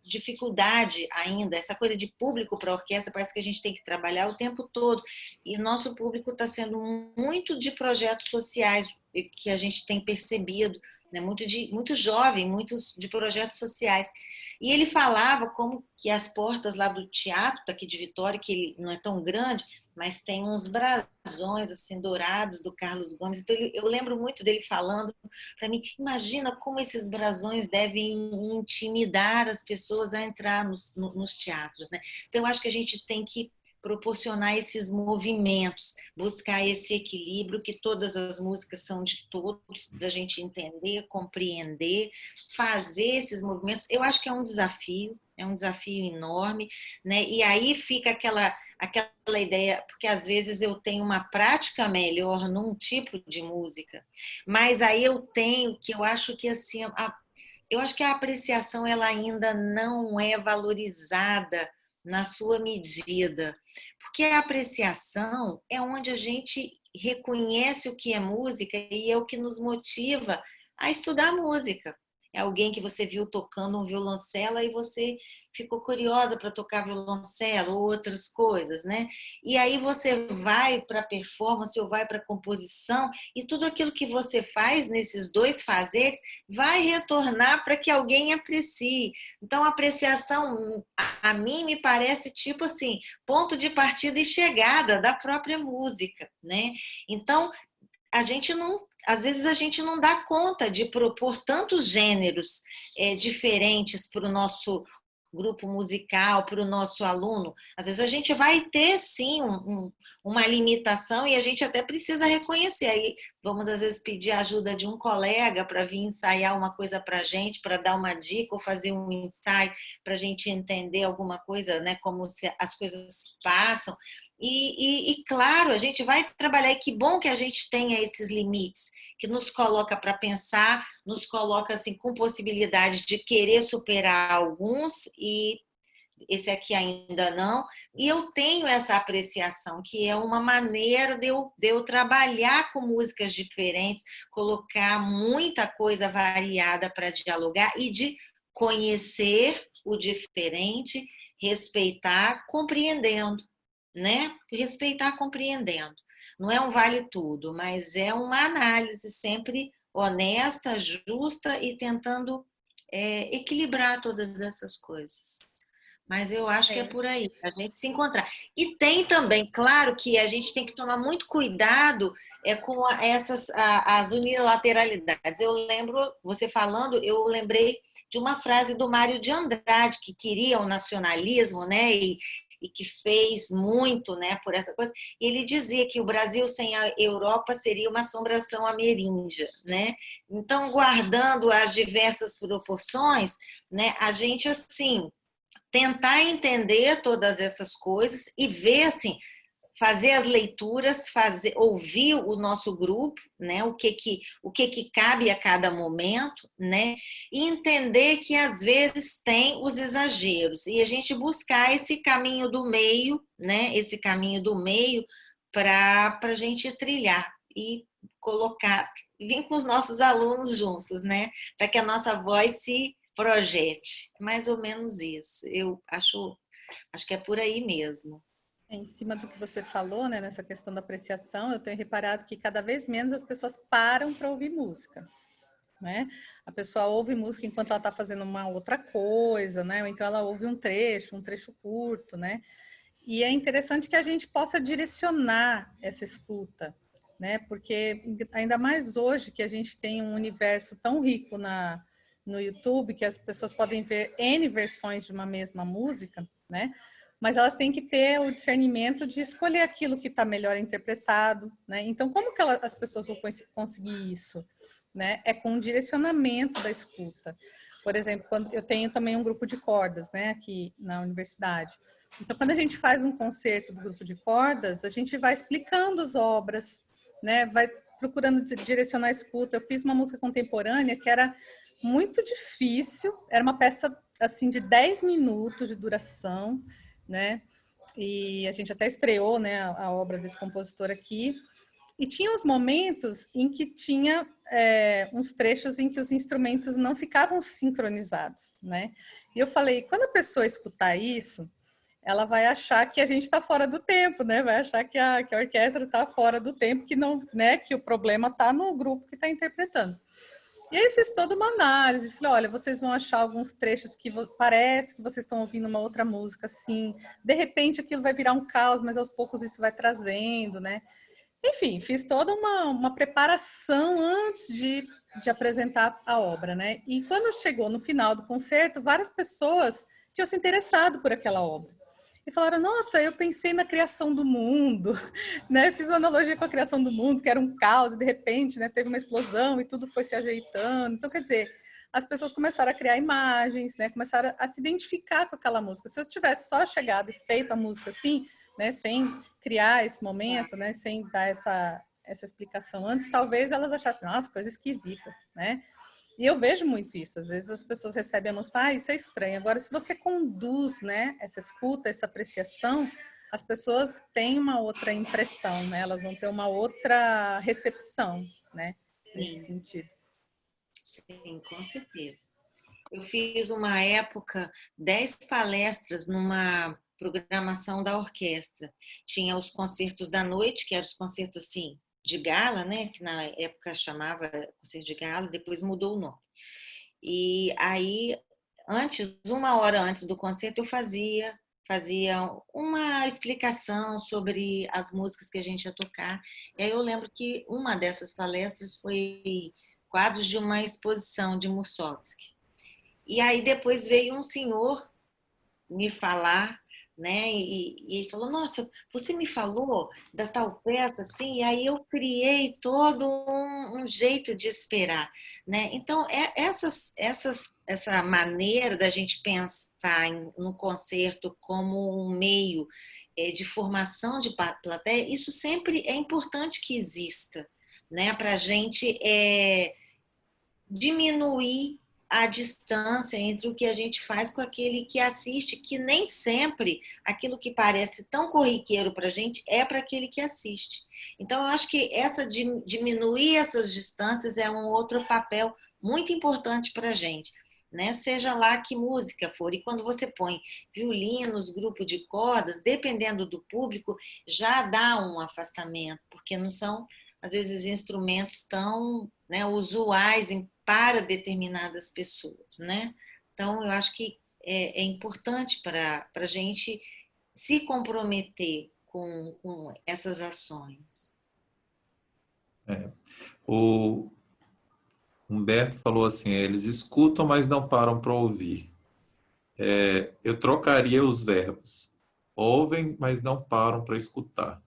dificuldade ainda, essa coisa de público para a orquestra, parece que a gente tem que trabalhar o tempo todo, e nosso público está sendo muito de projetos sociais, que a gente tem percebido, né? Muito jovem, muitos de projetos sociais. E ele falava como que as portas lá do teatro, daqui de Vitória, que ele não é tão grande, mas tem uns brasões assim dourados do Carlos Gomes. Então eu lembro muito dele falando para mim, imagina como esses brasões devem intimidar as pessoas a entrar nos teatros, né? Então eu acho que a gente tem que proporcionar esses movimentos, buscar esse equilíbrio, que todas as músicas são de todos, da gente entender, compreender, fazer esses movimentos. Eu acho que é um desafio enorme, né? E aí fica aquela ideia, porque às vezes eu tenho uma prática melhor num tipo de música, mas aí eu acho que assim, eu acho que a apreciação ela ainda não é valorizada na sua medida, porque a apreciação é onde a gente reconhece o que é música e é o que nos motiva a estudar música. É alguém que você viu tocando um violoncelo e você ficou curiosa para tocar violoncelo ou outras coisas, né? E aí você vai para a performance ou vai para a composição e tudo aquilo que você faz nesses dois fazeres vai retornar para que alguém aprecie. Então, a apreciação, a mim, me parece tipo assim, ponto de partida e chegada da própria música, né? Então, às vezes a gente não dá conta de propor tantos gêneros diferentes para o nosso grupo musical, para o nosso aluno, às vezes a gente vai ter, sim, uma limitação e a gente até precisa reconhecer. Aí vamos, às vezes, pedir a ajuda de um colega para vir ensaiar uma coisa para a gente, para dar uma dica ou fazer um ensaio para a gente entender alguma coisa, né, como as coisas passam. E, claro, a gente vai trabalhar, e que bom que a gente tenha esses limites, que nos coloca para pensar, nos coloca assim, com possibilidade de querer superar alguns, e esse aqui ainda não. E eu tenho essa apreciação, que é uma maneira de eu trabalhar com músicas diferentes, colocar muita coisa variada para dialogar e de conhecer o diferente, respeitar, compreendendo. Né? Respeitar compreendendo. Não é um vale tudo, mas é uma análise sempre honesta, justa e tentando equilibrar todas essas coisas. Mas eu acho que é por aí, a gente se encontrar. E tem também, claro, que a gente tem que tomar muito cuidado com as unilateralidades. Eu lembro, você falando, eu lembrei de uma frase do Mário de Andrade, que queria o nacionalismo, né? E que fez muito, né, por essa coisa. E ele dizia que o Brasil sem a Europa seria uma assombração ameríndia, né? Então, guardando as diversas proporções, né, a gente, assim, tentar entender todas essas coisas e ver, assim, fazer as leituras, ouvir o nosso grupo, né? O que cabe a cada momento, né? E entender que às vezes tem os exageros e a gente buscar esse caminho do meio, né? Esse caminho do meio para a gente trilhar e colocar, vir com os nossos alunos juntos, né? Para que a nossa voz se projete. Mais ou menos isso. Eu acho que é por aí mesmo. Em cima do que você falou, né, nessa questão da apreciação, eu tenho reparado que cada vez menos as pessoas param para ouvir música, né? A pessoa ouve música enquanto ela está fazendo uma outra coisa, né? Ou então ela ouve um trecho curto, né? E é interessante que a gente possa direcionar essa escuta, né? Porque ainda mais hoje que a gente tem um universo tão rico no YouTube, que as pessoas podem ver N versões de uma mesma música, né? Mas elas têm que ter o discernimento de escolher aquilo que está melhor interpretado, né? Então, como que as pessoas vão conseguir isso? Né? É com o direcionamento da escuta. Por exemplo, quando eu tenho também um grupo de cordas, né, aqui na universidade. Então, quando a gente faz um concerto do grupo de cordas, a gente vai explicando as obras, né? Vai procurando direcionar a escuta. Eu fiz uma música contemporânea que era muito difícil, era uma peça assim de 10 minutos de duração, né? E a gente até estreou, né, a obra desse compositor aqui. E tinha os momentos em que tinha uns trechos em que os instrumentos não ficavam sincronizados, né? E eu falei, quando a pessoa escutar isso, ela vai achar que a gente está fora do tempo, né? Vai achar que a orquestra está fora do tempo, que não, né? Que o problema está no grupo que está interpretando. E aí fiz toda uma análise, falei, olha, vocês vão achar alguns trechos que parece que vocês estão ouvindo uma outra música, assim, de repente aquilo vai virar um caos, mas aos poucos isso vai trazendo, né? Enfim, fiz toda uma preparação antes de apresentar a obra, né? E quando chegou no final do concerto, várias pessoas tinham se interessado por aquela obra. E falaram, nossa, eu pensei na criação do mundo, né? Fiz uma analogia com a criação do mundo, que era um caos, e de repente, né, teve uma explosão e tudo foi se ajeitando. Então, quer dizer, as pessoas começaram a criar imagens, né? Começaram a se identificar com aquela música. Se eu tivesse só chegado e feito a música assim, né, sem criar esse momento, né, sem dar essa explicação antes, talvez elas achassem, nossa, coisa esquisita, né? E eu vejo muito isso. Às vezes as pessoas recebem a música, isso é estranho. Agora, se você conduz, né, essa escuta, essa apreciação, as pessoas têm uma outra impressão, né? Elas vão ter uma outra recepção, né? Nesse sentido. Sim, com certeza. Eu fiz uma época 10 palestras numa programação da orquestra. Tinha os concertos da noite, que eram os concertos assim de gala, né? Que na época chamava concerto de gala, depois mudou o nome. E aí, uma hora antes do concerto, eu fazia uma explicação sobre as músicas que a gente ia tocar. E aí eu lembro que uma dessas palestras foi quadros de uma exposição de Mussorgsky. E aí depois veio um senhor me falar, né? E ele falou, nossa, você me falou da tal peça, assim, e aí eu criei todo um jeito de esperar, né? Então, essa maneira da gente pensar no concerto como um meio de formação de plateia, isso sempre é importante que exista, né? Para a gente diminuir a distância entre o que a gente faz com aquele que assiste, que nem sempre aquilo que parece tão corriqueiro para a gente é para aquele que assiste. Então, eu acho que diminuir essas distâncias é um outro papel muito importante para a gente, né? Seja lá que música for. E quando você põe violinos, grupo de cordas, dependendo do público, já dá um afastamento, porque não são, às vezes, instrumentos tão, né, usuais para determinadas pessoas, né? Então, eu acho que é importante para a gente se comprometer com essas ações. O Humberto falou assim, eles escutam, mas não param para ouvir. Eu trocaria os verbos. Ouvem, mas não param para escutar.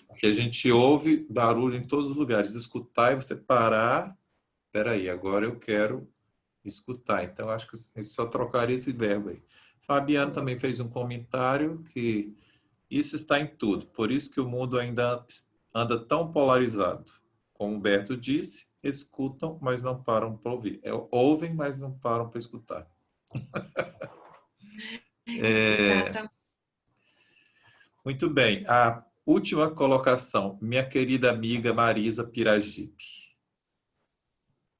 Porque a gente ouve barulho em todos os lugares. Escutar e você parar. Espera aí, agora eu quero escutar. Então, acho que a gente só trocaria esse verbo aí. Fabiano também fez um comentário que isso está em tudo. Por isso que o mundo ainda anda tão polarizado. Como o Humberto disse, escutam, mas não param para ouvir. Ouvem, mas não param para escutar. Muito bem. A última colocação. Minha querida amiga Marisa Piragipe.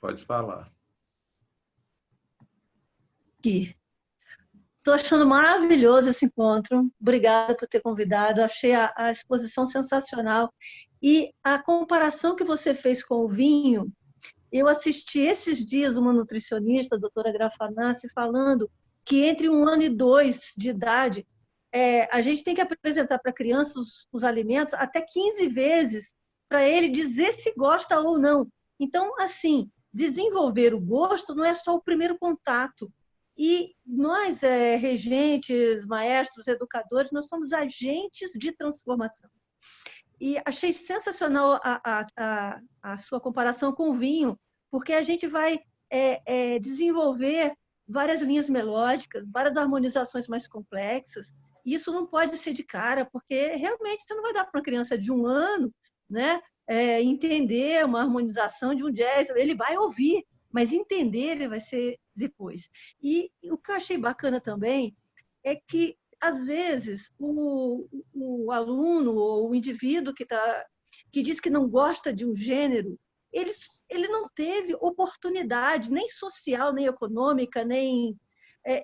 Pode falar. Estou achando maravilhoso esse encontro. Obrigada por ter convidado. Achei a exposição sensacional. E a comparação que você fez com o vinho, eu assisti esses dias uma nutricionista, a doutora Grafanassi, falando que entre 1 ano e 2 de idade, a gente tem que apresentar para a criança os alimentos até 15 vezes para ele dizer se gosta ou não. Então, assim, desenvolver o gosto não é só o primeiro contato. E nós, regentes, maestros, educadores, nós somos agentes de transformação. E achei sensacional a sua comparação com o vinho, porque a gente vai desenvolver várias linhas melódicas, várias harmonizações mais complexas. E isso não pode ser de cara, porque realmente você não vai dar para uma criança de 1 ano, né, entender uma harmonização de um jazz. Ele vai ouvir, mas entender ele vai ser depois. E o que eu achei bacana também é que, às vezes, o aluno ou o indivíduo que diz que não gosta de um gênero, ele não teve oportunidade, nem social, nem econômica, nem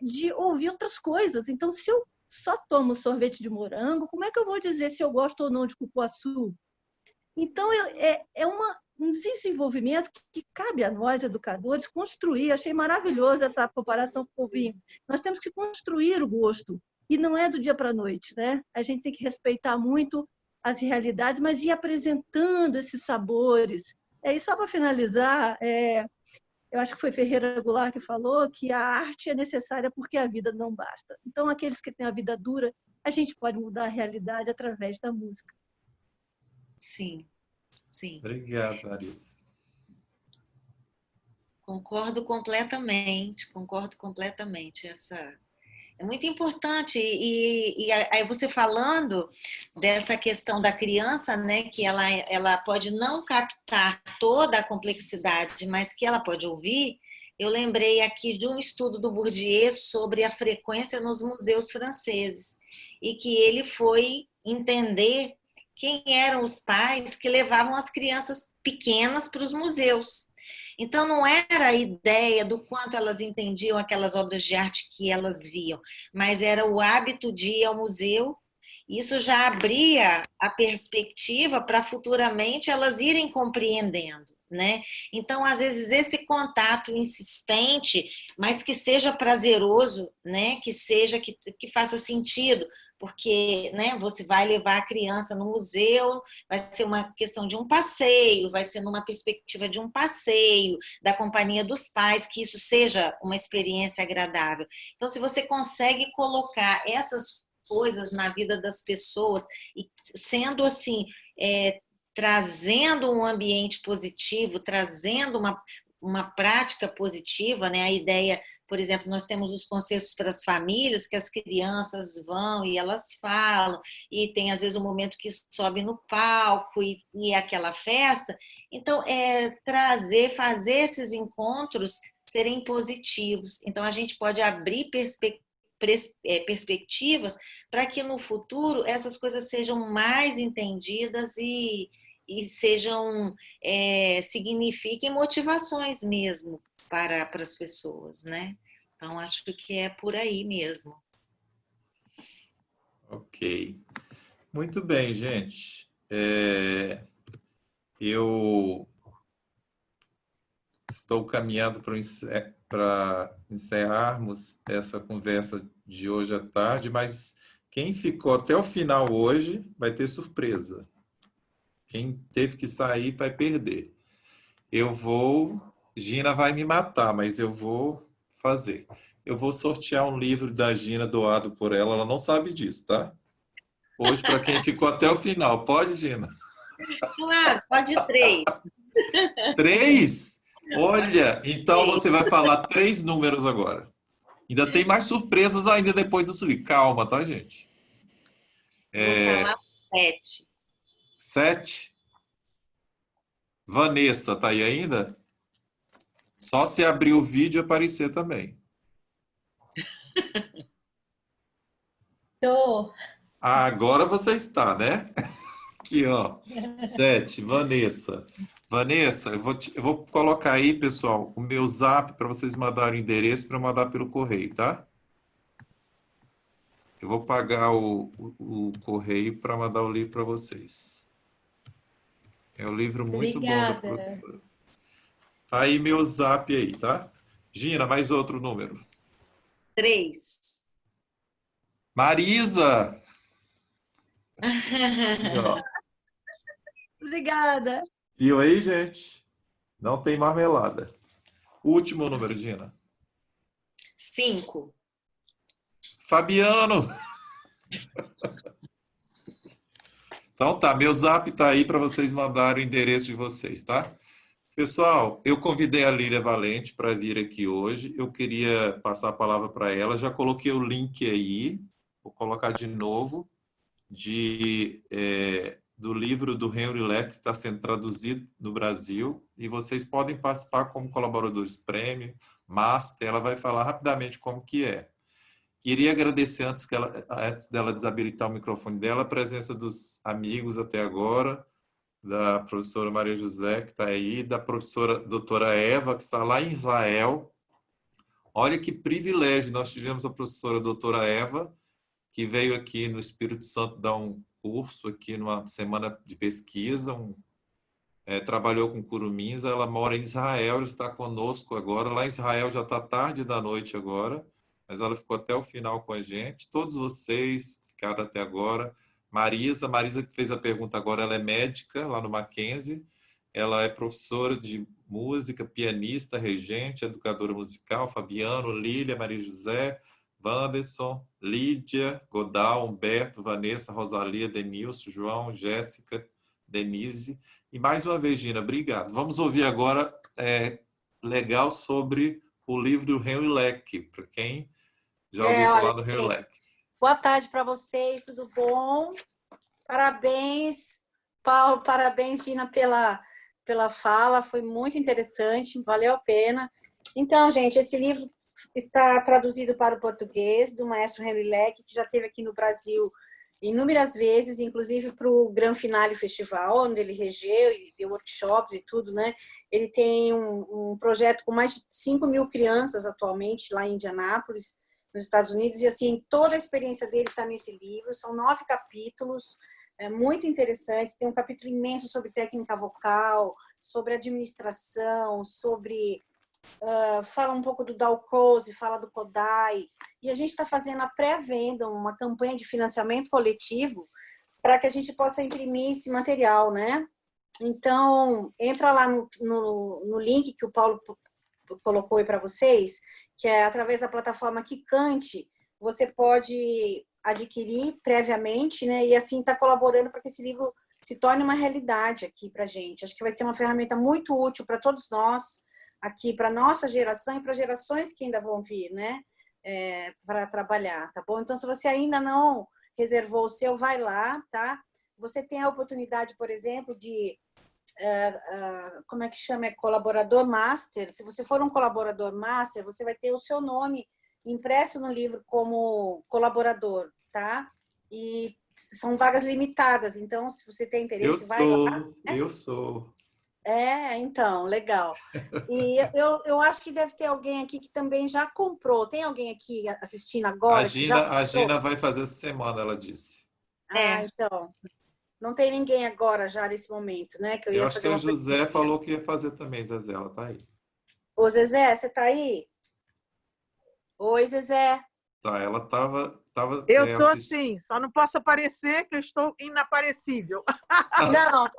de ouvir outras coisas. Então, se eu só tomo sorvete de morango, como é que eu vou dizer se eu gosto ou não de cupuaçu? Então, um desenvolvimento que cabe a nós, educadores, construir. Achei maravilhoso essa comparação com o vinho. Nós temos que construir o gosto, e não é do dia para a noite, né? A gente tem que respeitar muito as realidades, mas ir apresentando esses sabores. E só para finalizar, eu acho que foi Ferreira Goulart que falou que a arte é necessária porque a vida não basta. Então, aqueles que têm a vida dura, a gente pode mudar a realidade através da música. Sim, sim. Obrigado, Larissa. Concordo completamente. É muito importante. E aí você falando dessa questão da criança, né, que ela pode não captar toda a complexidade, mas que ela pode ouvir. Eu lembrei aqui de um estudo do Bourdieu sobre a frequência nos museus franceses, e que ele foi entender quem eram os pais que levavam as crianças pequenas para os museus. Então, não era a ideia do quanto elas entendiam aquelas obras de arte que elas viam, mas era o hábito de ir ao museu. Isso já abria a perspectiva para futuramente elas irem compreendendo, né? Então, às vezes, esse contato insistente, mas que seja prazeroso, né? Que faça sentido, porque, né, você vai levar a criança no museu, vai ser uma questão de um passeio, vai ser numa perspectiva de um passeio, da companhia dos pais, que isso seja uma experiência agradável. Então, se você consegue colocar essas coisas na vida das pessoas e sendo assim, trazendo um ambiente positivo, trazendo uma prática positiva, né? A ideia, por exemplo, nós temos os concertos para as famílias, que as crianças vão e elas falam, e tem às vezes um momento que sobe no palco e aquela festa. Então, fazer esses encontros serem positivos. Então, a gente pode abrir perspectivas para que no futuro essas coisas sejam mais entendidas e signifiquem motivações mesmo para as pessoas, né? Então, acho que é por aí mesmo. Ok. Muito bem, gente. Eu estou caminhando para encerrarmos essa conversa de hoje à tarde, mas quem ficou até o final hoje vai ter surpresa. Quem teve que sair vai perder. Gina vai me matar, mas eu vou fazer. Eu vou sortear um livro da Gina doado por ela. Ela não sabe disso, tá? Hoje, para quem ficou até o final. Pode, Gina? Claro, pode 3. 3? Olha, então você vai falar 3 números agora. Ainda tem mais surpresas ainda depois disso ali. Calma, tá, gente? Vou falar 7. 7? Vanessa, tá aí ainda? Só se abrir o vídeo e aparecer também. Tô. Agora você está, né? Aqui, ó. 7, Vanessa. Vanessa, eu vou colocar aí, pessoal, o meu zap para vocês mandarem o endereço para eu mandar pelo correio, tá? Eu vou pagar o correio para mandar o livro para vocês. É um livro muito bom da professora. Tá aí meu zap aí, tá? Gina, mais outro número. 3. Marisa! Obrigada. Viu aí, gente? Não tem marmelada. Último número, Gina. 5. Fabiano! Então tá, meu zap tá aí para vocês mandarem o endereço de vocês, tá? Pessoal, eu convidei a Lília Valente para vir aqui hoje. Eu queria passar a palavra para ela. Já coloquei o link aí. Vou colocar de novo do livro do Henry Leck, que está sendo traduzido no Brasil. E vocês podem participar como colaboradores prêmio, master. Ela vai falar rapidamente como que é. Queria agradecer, antes dela desabilitar o microfone dela, a presença dos amigos até agora, da professora Maria José, que está aí, da professora doutora Eva, que está lá em Israel. Olha que privilégio, nós tivemos a professora doutora Eva, que veio aqui no Espírito Santo dar um curso aqui numa semana de pesquisa, trabalhou com curumins, ela mora em Israel, ela está conosco agora, lá em Israel já está tarde da noite agora, mas ela ficou até o final com a gente. Todos vocês ficaram até agora. Marisa que fez a pergunta agora, ela é médica lá no Mackenzie, ela é professora de música, pianista, regente, educadora musical. Fabiano, Lília, Maria José, Wanderson, Lídia, Godal, Humberto, Vanessa, Rosalia, Denilson, João, Jéssica, Denise. E mais uma vez, Gina, obrigado. Vamos ouvir agora legal sobre o livro do Henry Leck, para quem já ouviu falar do Henry Leck. Boa tarde para vocês, tudo bom? Parabéns, Paulo, parabéns, Gina, pela fala, foi muito interessante, valeu a pena. Então, gente, esse livro está traduzido para o português, do maestro Henry Leck, que já esteve aqui no Brasil inúmeras vezes, inclusive para o Gran Finale Festival, onde ele regeu e deu workshops e tudo, né? Ele tem um projeto com mais de 5.000 crianças atualmente lá em Indianápolis, nos Estados Unidos, e assim, toda a experiência dele está nesse livro, são 9 capítulos, muito interessantes, tem um capítulo imenso sobre técnica vocal, sobre administração, sobre... fala um pouco do Dow Close, fala do Kodai. E a gente está fazendo a pré-venda, uma campanha de financiamento coletivo para que a gente possa imprimir esse material, né? Então, entra lá no link que o Paulo colocou aí para vocês, que é através da plataforma Kikante, você pode adquirir previamente, né? E assim está colaborando para que esse livro se torne uma realidade aqui para a gente. Acho que vai ser uma ferramenta muito útil para todos nós, aqui para nossa geração e para gerações que ainda vão vir, né? Para trabalhar, tá bom? Então, se você ainda não reservou o seu, vai lá, tá? Você tem a oportunidade, por exemplo, de como é que chama? Colaborador master. Se você for um colaborador master, você vai ter o seu nome impresso no livro como colaborador, tá? E são vagas limitadas, então, se você tem interesse, vai lá. Eu sou. Então, legal. E eu acho que deve ter alguém aqui que também já comprou. Tem alguém aqui assistindo agora? A Gina vai fazer essa semana, ela disse. Então. Não tem ninguém agora, já nesse momento, né? Que eu acho que o José falou que ia fazer também, Zezé. Ela tá aí. Ô, Zezé, você tá aí? Oi, Zezé. Tá, ela tava eu tô sim, só não posso aparecer, que eu estou inaparecível. Não,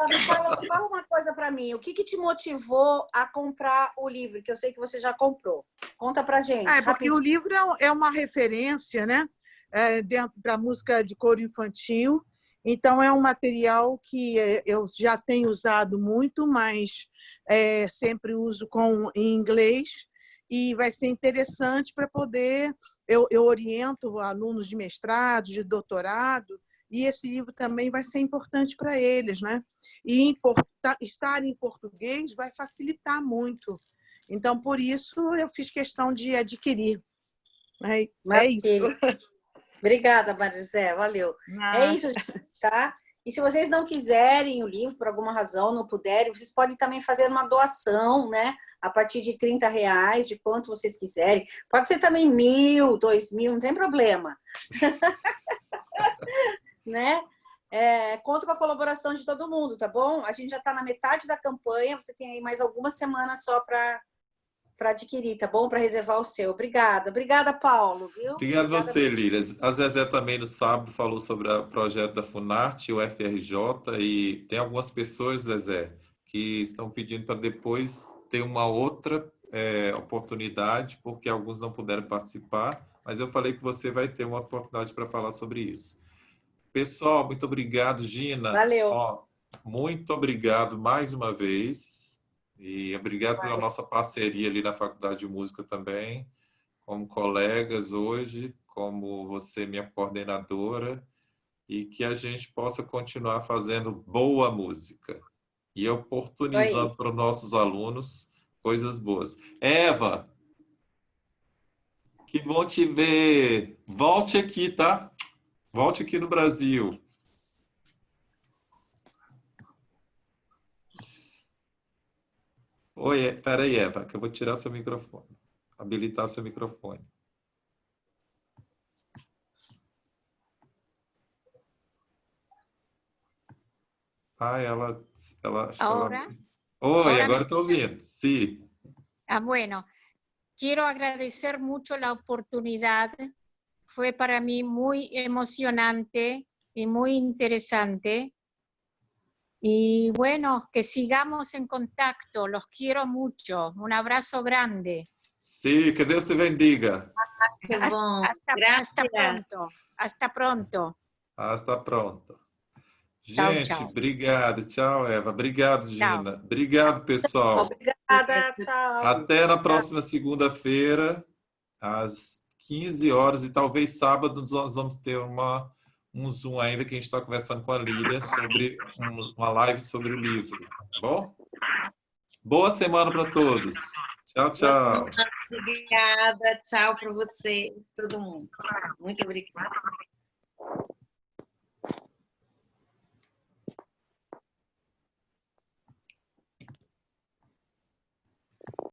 fala uma coisa para mim. O que te motivou a comprar o livro? Que eu sei que você já comprou. Conta pra gente. Porque rapidinho. o livro é uma referência, né? Dentro da música de coro infantil. Então, é um material que eu já tenho usado muito, mas sempre uso em inglês. E vai ser interessante para poder... Eu oriento alunos de mestrado, de doutorado, e esse livro também vai ser importante para eles, né? E estar em português vai facilitar muito. Então, por isso, eu fiz questão de adquirir. É isso. Obrigada, Marizé, valeu. É isso, tá? E se vocês não quiserem o livro, por alguma razão, não puderem, vocês podem também fazer uma doação, né? A partir de R$30, de quanto vocês quiserem. Pode ser também 1.000, 2.000, não tem problema. Né? Conto com a colaboração de todo mundo, tá bom? A gente já está na metade da campanha, você tem aí mais algumas semanas só para adquirir, tá bom? Para reservar o seu. Obrigada, Paulo. Viu? Obrigado você, Lília. A Zezé também no sábado falou sobre o projeto da Funarte, o FRJ, e tem algumas pessoas, Zezé, que estão pedindo para depois ter uma outra oportunidade, porque alguns não puderam participar, mas eu falei que você vai ter uma oportunidade para falar sobre isso. Pessoal, muito obrigado, Gina. Valeu. Muito obrigado mais uma vez. E obrigado pela nossa parceria ali na Faculdade de Música também, como colegas hoje, como você, minha coordenadora, e que a gente possa continuar fazendo boa música e oportunizando para os nossos alunos coisas boas. Eva, que bom te ver. Volte aqui, tá? Volte aqui no Brasil. Oi, peraí, Eva, que eu vou tirar seu microfone. Habilitar seu microfone. Ela... ¿Ahora? Oi, agora estou ouvindo. Sí. Bueno, quiero agradecer mucho la oportunidad. Fue para mí muy emocionante y muy interesante. Y bueno, que sigamos en contacto. Los quiero mucho. Un abrazo grande. Sí, que Dios te bendiga. Hasta pronto. Hasta pronto. Hasta pronto. Gente, tchau. Obrigado. Tchau, Eva. Obrigado, Gina. Tchau. Obrigado, pessoal. Obrigada, tchau. Até na próxima segunda-feira, às 15 horas, e talvez sábado nós vamos ter um Zoom ainda, que a gente está conversando com a Lília sobre uma live sobre o livro. Tá bom? Boa semana para todos. Tchau, tchau. Obrigada. Tchau para vocês, todo mundo. Muito obrigada.